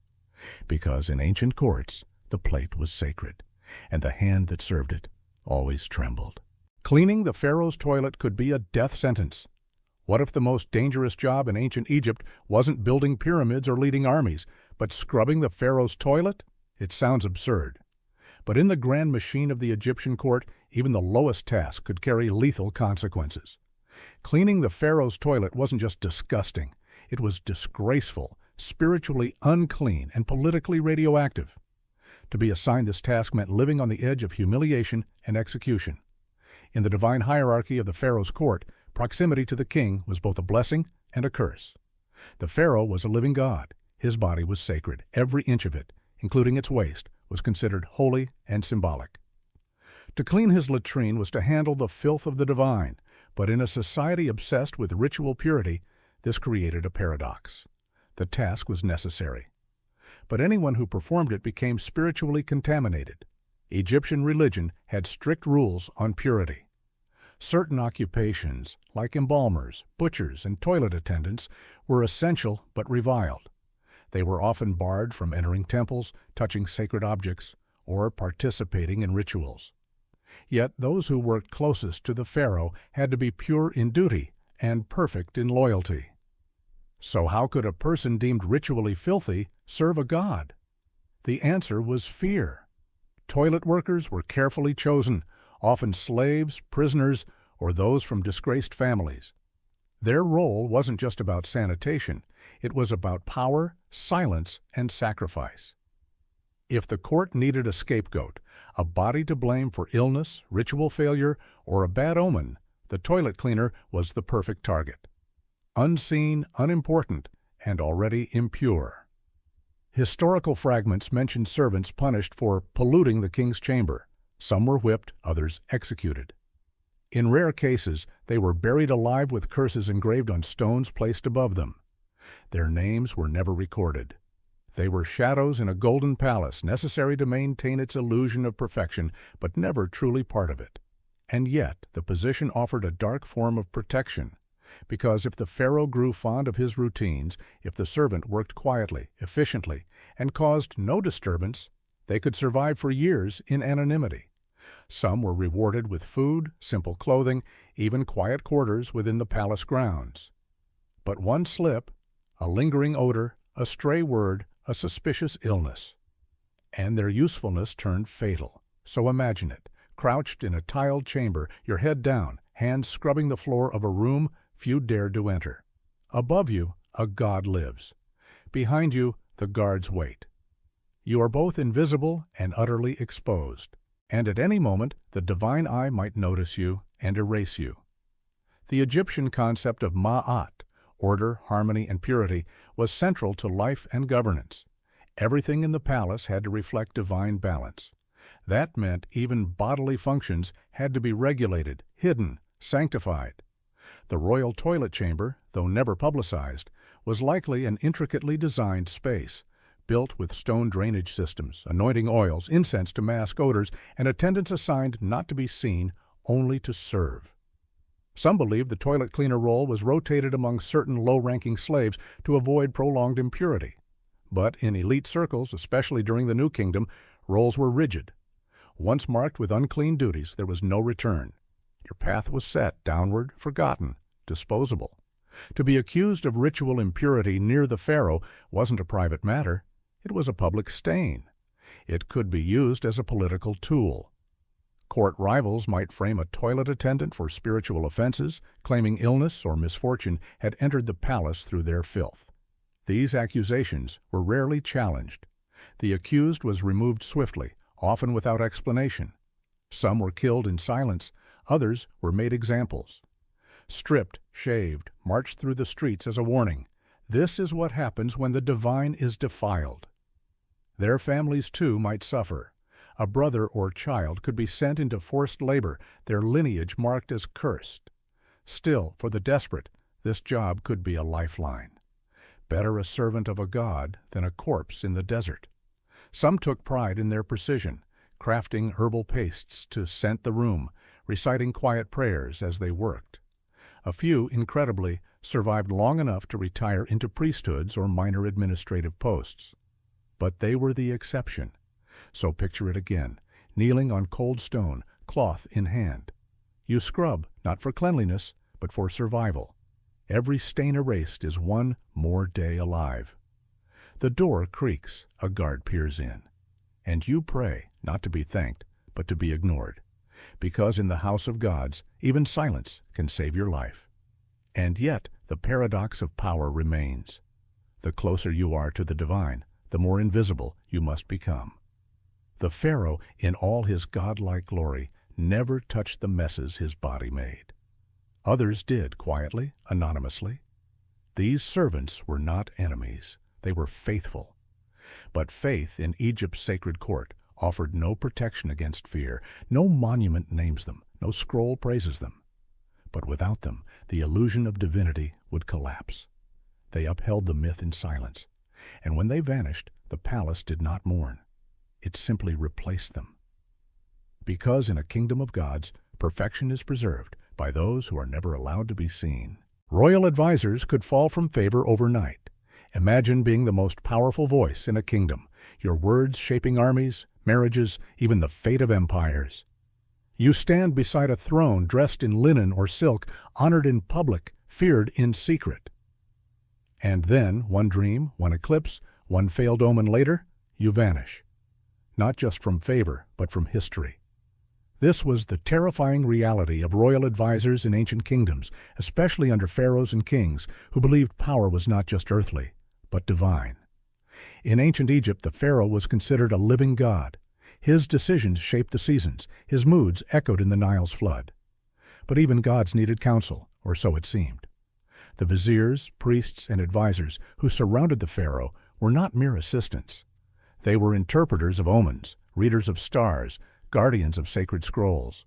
Because in ancient courts, the plate was sacred, and the hand that served it always trembled. Cleaning the pharaoh's toilet could be a death sentence. What if the most dangerous job in ancient Egypt wasn't building pyramids or leading armies, but scrubbing the pharaoh's toilet? It sounds absurd. But in the grand machine of the Egyptian court, even the lowest task could carry lethal consequences. Cleaning the pharaoh's toilet wasn't just disgusting. It was disgraceful, spiritually unclean, and politically radioactive. To be assigned this task meant living on the edge of humiliation and execution. In the divine hierarchy of the pharaoh's court, proximity to the king was both a blessing and a curse. The pharaoh was a living god. His body was sacred. Every inch of it, including its waist, was considered holy and symbolic. To clean his latrine was to handle the filth of the divine, but in a society obsessed with ritual purity, this created a paradox. The task was necessary, but anyone who performed it became spiritually contaminated. Egyptian religion had strict rules on purity. Certain occupations, like embalmers, butchers, and toilet attendants, were essential but reviled. They were often barred from entering temples, touching sacred objects, or participating in rituals. Yet those who worked closest to the pharaoh had to be pure in duty and perfect in loyalty. So how could a person deemed ritually filthy serve a god? The answer was fear. Toilet workers were carefully chosen, often slaves, prisoners, or those from disgraced families. Their role wasn't just about sanitation, it was about power, silence, and sacrifice. If the court needed a scapegoat, a body to blame for illness, ritual failure, or a bad omen, the toilet cleaner was the perfect target. Unseen, unimportant, and already impure. Historical fragments mention servants punished for polluting the king's chamber. Some were whipped, others executed. In rare cases, they were buried alive with curses engraved on stones placed above them. Their names were never recorded. They were shadows in a golden palace, necessary to maintain its illusion of perfection, but never truly part of it. And yet, the position offered a dark form of protection, because if the pharaoh grew fond of his routines, if the servant worked quietly, efficiently, and caused no disturbance, they could survive for years in anonymity. Some were rewarded with food, simple clothing, even quiet quarters within the palace grounds. But one slip, a lingering odor, a stray word, a suspicious illness, and their usefulness turned fatal. So imagine it, crouched in a tiled chamber, your head down, hands scrubbing the floor of a room few dared to enter. Above you, a god lives. Behind you, the guards wait. You are both invisible and utterly exposed, and at any moment the divine eye might notice you and erase you. The Egyptian concept of ma'at, order, harmony, and purity, was central to life and governance. Everything in the palace had to reflect divine balance. That meant even bodily functions had to be regulated, hidden, sanctified. The royal toilet chamber, though never publicized, was likely an intricately designed space, built with stone drainage systems, anointing oils, incense to mask odors, and attendants assigned not to be seen, only to serve. Some believed the toilet cleaner role was rotated among certain low-ranking slaves to avoid prolonged impurity. But in elite circles, especially during the New Kingdom, roles were rigid. Once marked with unclean duties, there was no return. Your path was set, downward, forgotten, disposable. To be accused of ritual impurity near the pharaoh wasn't a private matter. It was a public stain. It could be used as a political tool. Court rivals might frame a toilet attendant for spiritual offenses, claiming illness or misfortune had entered the palace through their filth. These accusations were rarely challenged. The accused was removed swiftly, often without explanation. Some were killed in silence, others were made examples. Stripped, shaved, marched through the streets as a warning. This is what happens when the divine is defiled. Their families, too, might suffer. A brother or child could be sent into forced labor, their lineage marked as cursed. Still, for the desperate, this job could be a lifeline. Better a servant of a god than a corpse in the desert. Some took pride in their precision, crafting herbal pastes to scent the room, reciting quiet prayers as they worked. A few, incredibly, survived long enough to retire into priesthoods or minor administrative posts. But they were the exception. So picture it again, kneeling on cold stone, cloth in hand. You scrub, not for cleanliness, but for survival. Every stain erased is one more day alive. The door creaks, a guard peers in. And you pray, not to be thanked, but to be ignored. Because in the house of gods, even silence can save your life. And yet, the paradox of power remains. The closer you are to the divine, the more invisible you must become. The pharaoh, in all his godlike glory, never touched the messes his body made. Others did, quietly, anonymously. These servants were not enemies. They were faithful. But faith in Egypt's sacred court offered no protection against fear. No monument names them, no scroll praises them. But without them, the illusion of divinity would collapse. They upheld the myth in silence, and when they vanished, the palace did not mourn. It simply replaced them. Because in a kingdom of gods, perfection is preserved by those who are never allowed to be seen. Royal advisors could fall from favor overnight. Imagine being the most powerful voice in a kingdom, your words shaping armies, marriages, even the fate of empires. You stand beside a throne dressed in linen or silk, honored in public, feared in secret. And then, one dream, one eclipse, one failed omen later, you vanish. Not just from favor, but from history. This was the terrifying reality of royal advisors in ancient kingdoms, especially under pharaohs and kings who believed power was not just earthly, but divine. In ancient Egypt, the pharaoh was considered a living god. His decisions shaped the seasons, his moods echoed in the Nile's flood. But even gods needed counsel, or so it seemed. The viziers, priests, and advisors who surrounded the pharaoh were not mere assistants. They were interpreters of omens, readers of stars, guardians of sacred scrolls.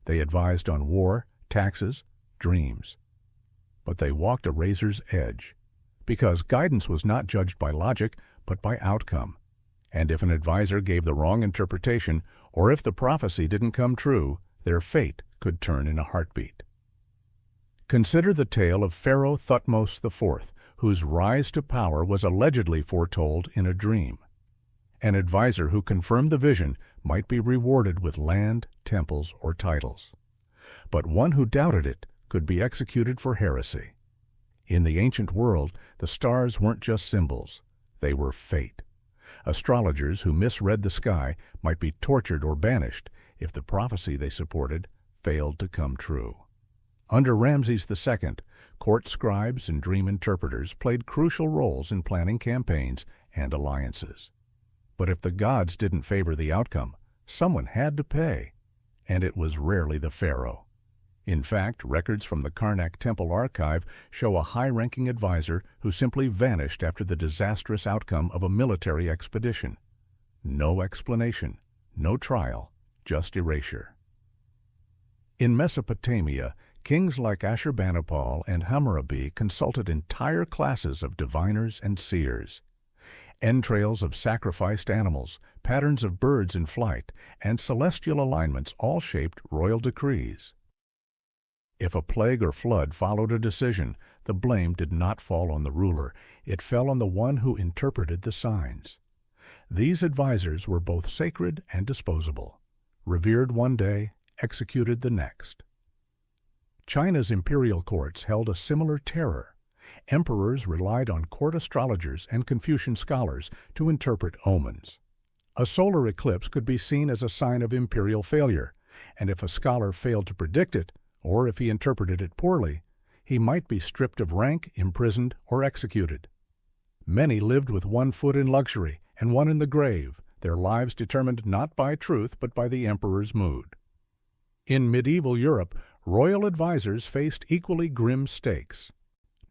They advised on war, taxes, dreams. But they walked a razor's edge, because guidance was not judged by logic, but by outcome. And if an advisor gave the wrong interpretation, or if the prophecy didn't come true, their fate could turn in a heartbeat. Consider the tale of Pharaoh Thutmose IV, whose rise to power was allegedly foretold in a dream. An advisor who confirmed the vision might be rewarded with land, temples, or titles. But one who doubted it could be executed for heresy. In the ancient world, the stars weren't just symbols, they were fate. Astrologers who misread the sky might be tortured or banished if the prophecy they supported failed to come true. Under Ramses II, court scribes and dream interpreters played crucial roles in planning campaigns and alliances. But if the gods didn't favor the outcome, someone had to pay, and it was rarely the pharaoh. In fact, records from the Karnak Temple archive show a high-ranking advisor who simply vanished after the disastrous outcome of a military expedition. No explanation, no trial, just erasure. In Mesopotamia, kings like Ashurbanipal and Hammurabi consulted entire classes of diviners and seers. Entrails of sacrificed animals, patterns of birds in flight, and celestial alignments all shaped royal decrees. If a plague or flood followed a decision, the blame did not fall on the ruler. It fell on the one who interpreted the signs. These advisors were both sacred and disposable, revered one day, executed the next. China's imperial courts held a similar terror. Emperors relied on court astrologers and Confucian scholars to interpret omens. A solar eclipse could be seen as a sign of imperial failure, and if a scholar failed to predict it, or if he interpreted it poorly, he might be stripped of rank, imprisoned, or executed. Many lived with one foot in luxury and one in the grave, their lives determined not by truth but by the emperor's mood. In medieval Europe, royal advisors faced equally grim stakes.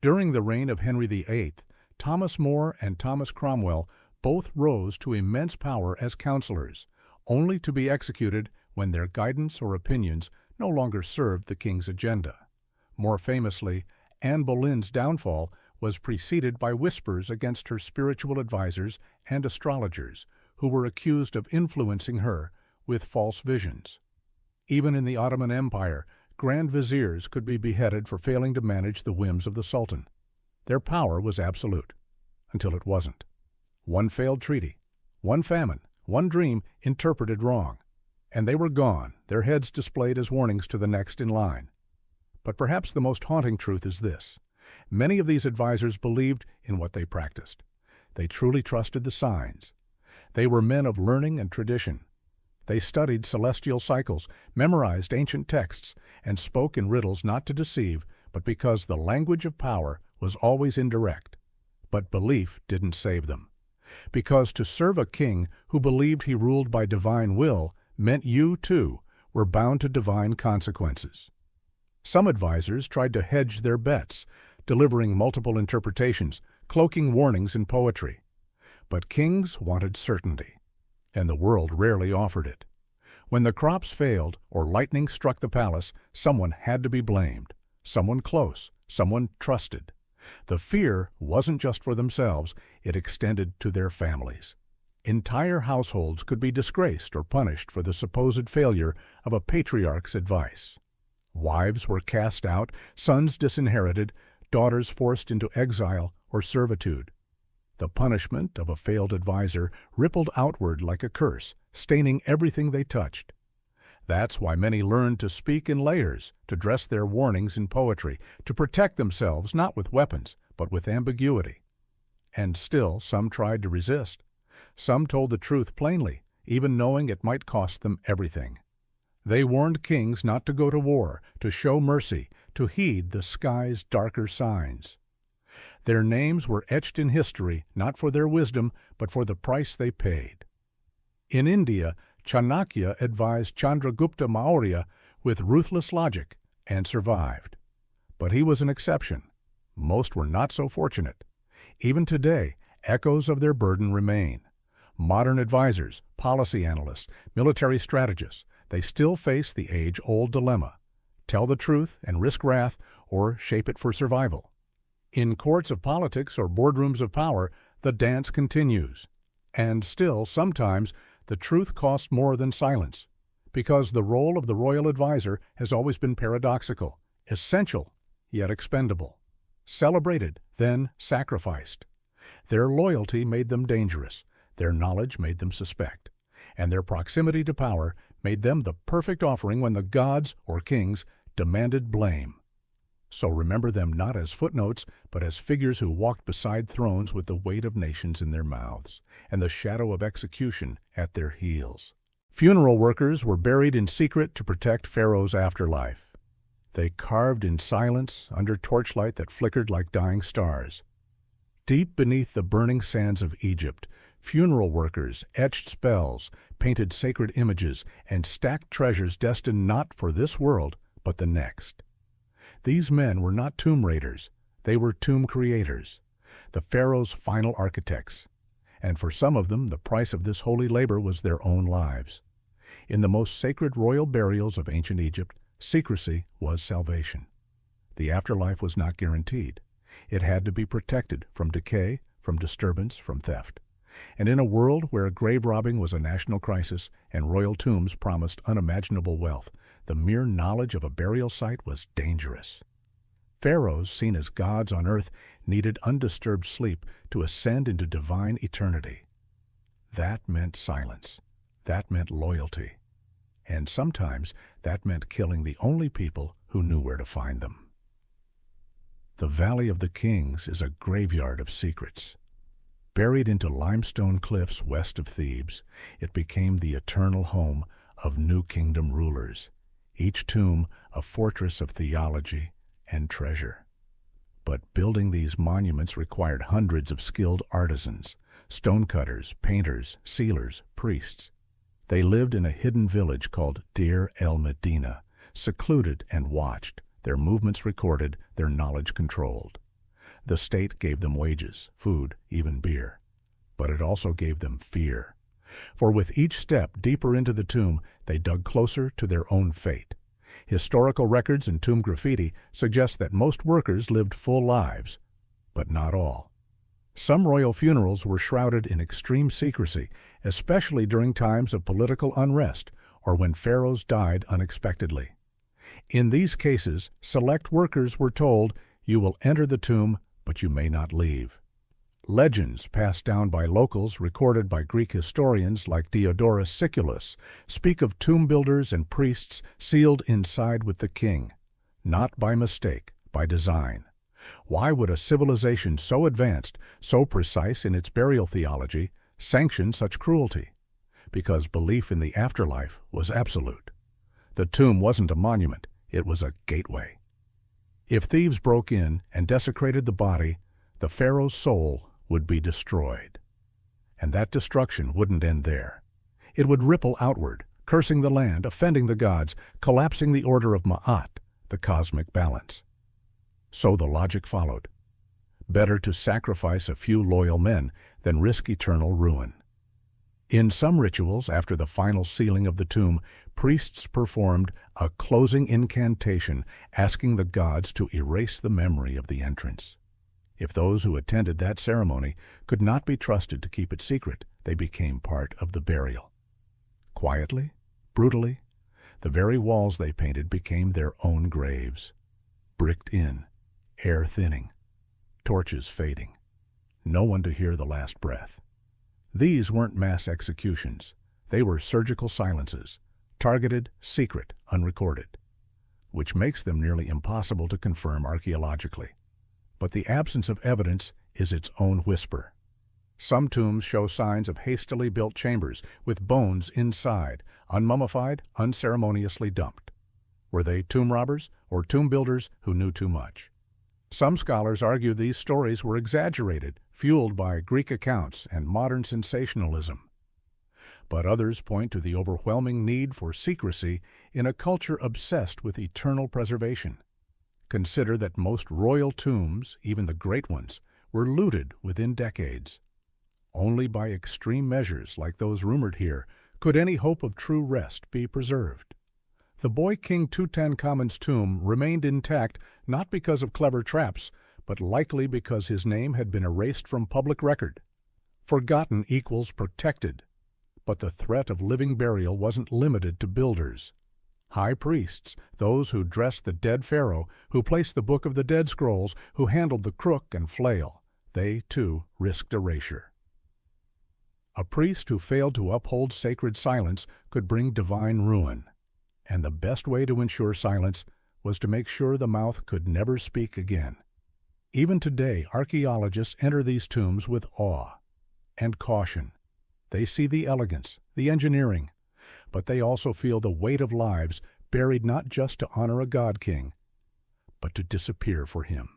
During the reign of Henry VIII, Thomas More and Thomas Cromwell both rose to immense power as counselors, only to be executed when their guidance or opinions no longer served the king's agenda. More famously, Anne Boleyn's downfall was preceded by whispers against her spiritual advisors and astrologers, who were accused of influencing her with false visions. Even in the Ottoman Empire, grand viziers could be beheaded for failing to manage the whims of the sultan. Their power was absolute, until it wasn't. One failed treaty, one famine, one dream interpreted wrong, and they were gone, their heads displayed as warnings to the next in line. But perhaps the most haunting truth is this. Many of these advisors believed in what they practiced. They truly trusted the signs. They were men of learning and tradition. They studied celestial cycles, memorized ancient texts, and spoke in riddles not to deceive, but because the language of power was always indirect. But belief didn't save them. Because to serve a king who believed he ruled by divine will meant you, too, were bound to divine consequences. Some advisors tried to hedge their bets, delivering multiple interpretations, cloaking warnings in poetry. But kings wanted certainty, and the world rarely offered it. When the crops failed or lightning struck the palace, someone had to be blamed, someone close, someone trusted. The fear wasn't just for themselves, it extended to their families. Entire households could be disgraced or punished for the supposed failure of a patriarch's advice. Wives were cast out, sons disinherited, daughters forced into exile or servitude. The punishment of a failed advisor rippled outward like a curse, staining everything they touched. That's why many learned to speak in layers, to dress their warnings in poetry, to protect themselves not with weapons, but with ambiguity. And still some tried to resist. Some told the truth plainly, even knowing it might cost them everything. They warned kings not to go to war, to show mercy, to heed the sky's darker signs. Their names were etched in history not for their wisdom, but for the price they paid. In India, Chanakya advised Chandragupta Maurya with ruthless logic and survived. But he was an exception. Most were not so fortunate. Even today, echoes of their burden remain. Modern advisors, policy analysts, military strategists, they still face the age-old dilemma: tell the truth and risk wrath, or shape it for survival. In courts of politics or boardrooms of power, the dance continues. And still, sometimes, the truth costs more than silence, because the role of the royal advisor has always been paradoxical, essential, yet expendable, celebrated, then sacrificed. Their loyalty made them dangerous, their knowledge made them suspect, and their proximity to power made them the perfect offering when the gods, or kings, demanded blame. So remember them not as footnotes, but as figures who walked beside thrones with the weight of nations in their mouths, and the shadow of execution at their heels. Funeral workers were buried in secret to protect Pharaoh's afterlife. They carved in silence under torchlight that flickered like dying stars. Deep beneath the burning sands of Egypt, funeral workers etched spells, painted sacred images, and stacked treasures destined not for this world, but the next. These men were not tomb raiders, they were tomb creators, the Pharaoh's final architects. And for some of them, the price of this holy labor was their own lives. In the most sacred royal burials of ancient Egypt, secrecy was salvation. The afterlife was not guaranteed. It had to be protected from decay, from disturbance, from theft. And in a world where grave robbing was a national crisis and royal tombs promised unimaginable wealth, the mere knowledge of a burial site was dangerous. Pharaohs, seen as gods on earth, needed undisturbed sleep to ascend into divine eternity. That meant silence. That meant loyalty. And sometimes that meant killing the only people who knew where to find them. The Valley of the Kings is a graveyard of secrets. Buried into limestone cliffs west of Thebes, it became the eternal home of New Kingdom rulers, each tomb a fortress of theology and treasure. But building these monuments required hundreds of skilled artisans, stonecutters, painters, sealers, priests. They lived in a hidden village called Deir el-Medina, secluded and watched, their movements recorded, their knowledge controlled. The state gave them wages, food, even beer. But it also gave them fear. For with each step deeper into the tomb, they dug closer to their own fate. Historical records and tomb graffiti suggest that most workers lived full lives, but not all. Some royal funerals were shrouded in extreme secrecy, especially during times of political unrest or when pharaohs died unexpectedly. In these cases, select workers were told, "You will enter the tomb, but you may not leave." Legends passed down by locals, recorded by Greek historians like Diodorus Siculus, speak of tomb builders and priests sealed inside with the king, not by mistake, by design. Why would a civilization so advanced, so precise in its burial theology, sanction such cruelty? Because belief in the afterlife was absolute. The tomb wasn't a monument, it was a gateway. If thieves broke in and desecrated the body, the pharaoh's soul would be destroyed. And that destruction wouldn't end there. It would ripple outward, cursing the land, offending the gods, collapsing the order of Ma'at, the cosmic balance. So the logic followed. Better to sacrifice a few loyal men than risk eternal ruin. In some rituals, after the final sealing of the tomb, priests performed a closing incantation asking the gods to erase the memory of the entrance. If those who attended that ceremony could not be trusted to keep it secret, they became part of the burial. Quietly, brutally, the very walls they painted became their own graves. Bricked in, air thinning, torches fading. No one to hear the last breath. These weren't mass executions. They were surgical silences, targeted, secret, unrecorded, which makes them nearly impossible to confirm archaeologically. But the absence of evidence is its own whisper. Some tombs show signs of hastily built chambers with bones inside, unmummified, unceremoniously dumped. Were they tomb robbers or tomb builders who knew too much? Some scholars argue these stories were exaggerated, fueled by Greek accounts and modern sensationalism. But others point to the overwhelming need for secrecy in a culture obsessed with eternal preservation. Consider that most royal tombs, even the great ones, were looted within decades. Only by extreme measures like those rumored here Could any hope of true rest be preserved? The boy King Tutankhamun's tomb remained intact not because of clever traps, but likely because his name had been erased from public record. Forgotten equals protected, but the threat of living burial wasn't limited to builders. High priests, those who dressed the dead pharaoh, who placed the Book of the Dead scrolls, who handled the crook and flail, they, too, risked erasure. A priest who failed to uphold sacred silence could bring divine ruin, and the best way to ensure silence was to make sure the mouth could never speak again. Even today, archaeologists enter these tombs with awe and caution. They see the elegance, the engineering, but they also feel the weight of lives buried not just to honor a god-king, but to disappear for him.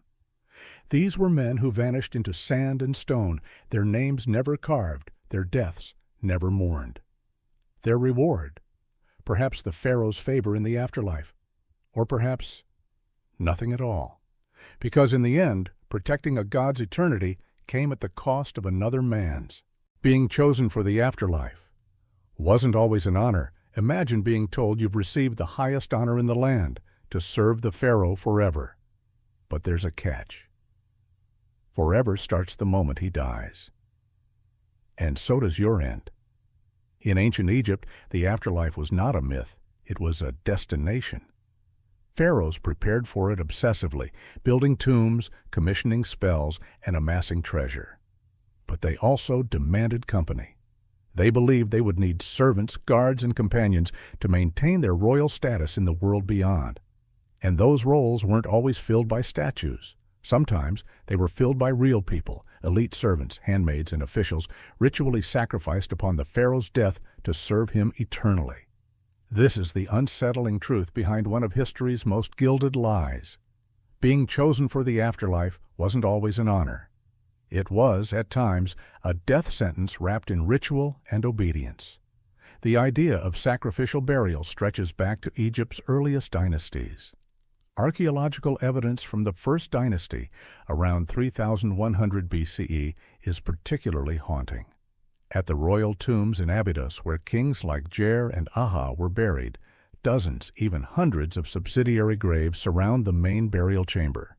These were men who vanished into sand and stone, their names never carved, their deaths never mourned. Their reward? Perhaps the pharaoh's favor in the afterlife, or perhaps nothing at all. Because in the end, protecting a god's eternity came at the cost of another man's. Being chosen for the afterlife wasn't always an honor. Imagine being told you've received the highest honor in the land, to serve the pharaoh forever. But there's a catch. Forever starts the moment he dies. And so does your end. In ancient Egypt, the afterlife was not a myth, it was a destination. Pharaohs prepared for it obsessively, building tombs, commissioning spells, and amassing treasure. But they also demanded company. They believed they would need servants, guards, and companions to maintain their royal status in the world beyond. And those roles weren't always filled by statues. Sometimes they were filled by real people, elite servants, handmaids, and officials, ritually sacrificed upon the pharaoh's death to serve him eternally. This is the unsettling truth behind one of history's most gilded lies. Being chosen for the afterlife wasn't always an honor. It was, at times, a death sentence wrapped in ritual and obedience. The idea of sacrificial burial stretches back to Egypt's earliest dynasties. Archaeological evidence from the first dynasty, around 3100 BCE, is particularly haunting. At the royal tombs in Abydos, where kings like Jer and Aha were buried, dozens, even hundreds of subsidiary graves surround the main burial chamber.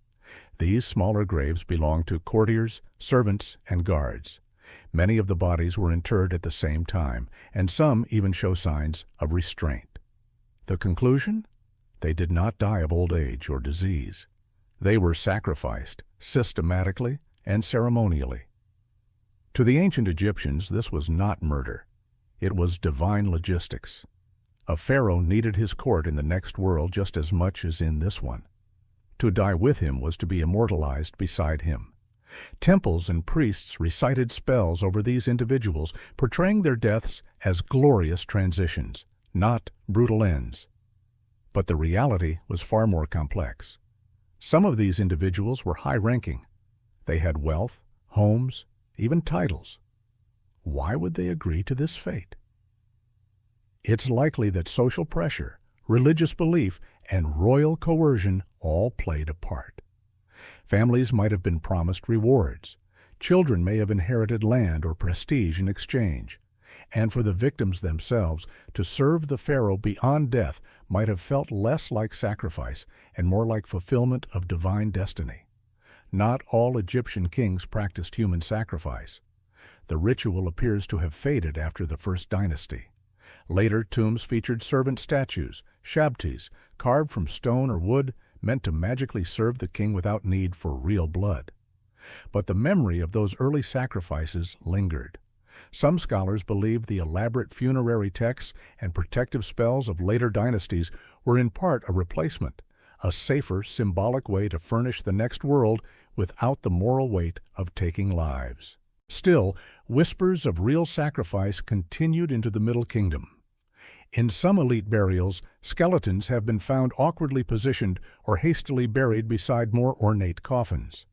These smaller graves belonged to courtiers, servants, and guards. Many of the bodies were interred at the same time, and some even show signs of restraint. The conclusion? They did not die of old age or disease. They were sacrificed, systematically and ceremonially. To the ancient Egyptians, this was not murder. It was divine logistics. A pharaoh needed his court in the next world just as much as in this one. To die with him was to be immortalized beside him. Temples and priests recited spells over these individuals, portraying their deaths as glorious transitions, not brutal ends. But the reality was far more complex. Some of these individuals were high-ranking. They had wealth, homes, even titles. Why would they agree to this fate? It's likely that social pressure, religious belief, and royal coercion all played a part. Families might have been promised rewards. Children may have inherited land or prestige in exchange. And for the victims themselves, to serve the pharaoh beyond death might have felt less like sacrifice and more like fulfillment of divine destiny. Not all Egyptian kings practiced human sacrifice. The ritual appears to have faded after the first dynasty. Later tombs featured servant statues, shabtis, carved from stone or wood, meant to magically serve the king without need for real blood. But the memory of those early sacrifices lingered. Some scholars believe the elaborate funerary texts and protective spells of later dynasties were in part a replacement, a safer, symbolic way to furnish the next world without the moral weight of taking lives. Still, whispers of real sacrifice continued into the Middle Kingdom. In some elite burials, skeletons have been found awkwardly positioned or hastily buried beside more ornate coffins.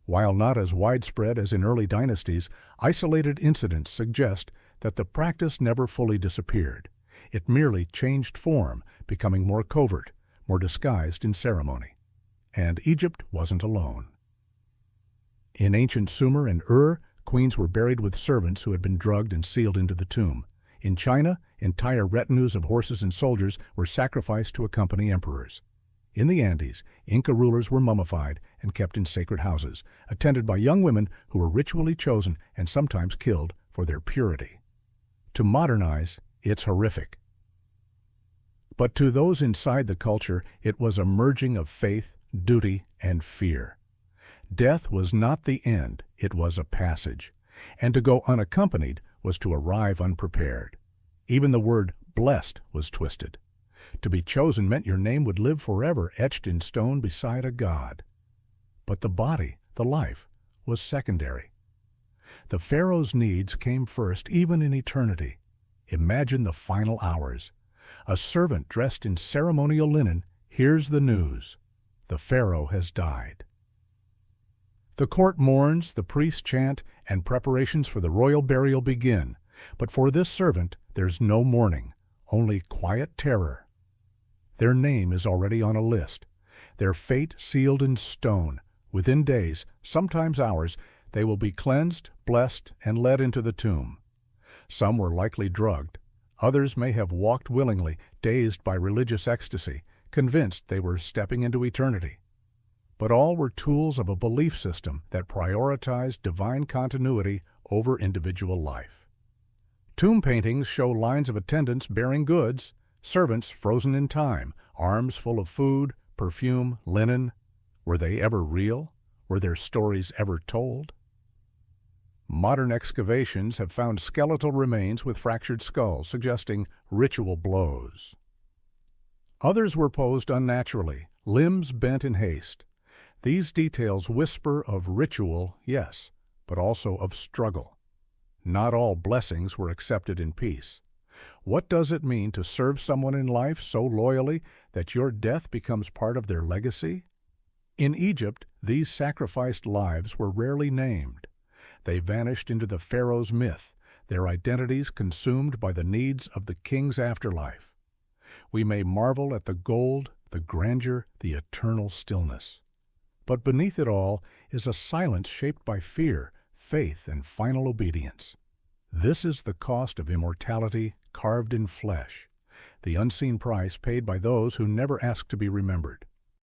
While not as widespread as in early dynasties, isolated incidents suggest that the practice never fully disappeared. It merely changed form, becoming more covert, more disguised in ceremony. And Egypt wasn't alone. In ancient Sumer and Ur, queens were buried with servants who had been drugged and sealed into the tomb. In China, entire retinues of horses and soldiers were sacrificed to accompany emperors. In the Andes, Inca rulers were mummified and kept in sacred houses, attended by young women who were ritually chosen and sometimes killed for their purity. To modernize, it's horrific. But to those inside the culture, it was a merging of faith, duty, and fear. Death was not the end, it was a passage. And to go unaccompanied was to arrive unprepared. Even the word blessed was twisted. To be chosen meant your name would live forever, etched in stone beside a god. But the body, the life, was secondary. The pharaoh's needs came first, even in eternity. Imagine the final hours. A servant dressed in ceremonial linen hears the news. The pharaoh has died. The court mourns, the priests chant, and preparations for the royal burial begin. But for this servant, there's no mourning, only quiet terror. Their name is already on a list, their fate sealed in stone. Within days, sometimes hours, they will be cleansed, blessed, and led into the tomb. Some were likely drugged. Others may have walked willingly, dazed by religious ecstasy, convinced they were stepping into eternity. But all were tools of a belief system that prioritized divine continuity over individual life. Tomb paintings show lines of attendants bearing goods, servants frozen in time, arms full of food, perfume, linen. Were they ever real? Were their stories ever told? Modern excavations have found skeletal remains with fractured skulls, suggesting ritual blows. Others were posed unnaturally, limbs bent in haste. These details whisper of ritual, yes, but also of struggle. Not all blessings were accepted in peace. What does it mean to serve someone in life so loyally that your death becomes part of their legacy? In Egypt, these sacrificed lives were rarely named. They vanished into the pharaoh's myth, their identities consumed by the needs of the king's afterlife. We may marvel at the gold, the grandeur, the eternal stillness. But beneath it all is a silence shaped by fear, faith, and final obedience. This is the cost of immortality carved in flesh, the unseen price paid by those who never ask to be remembered.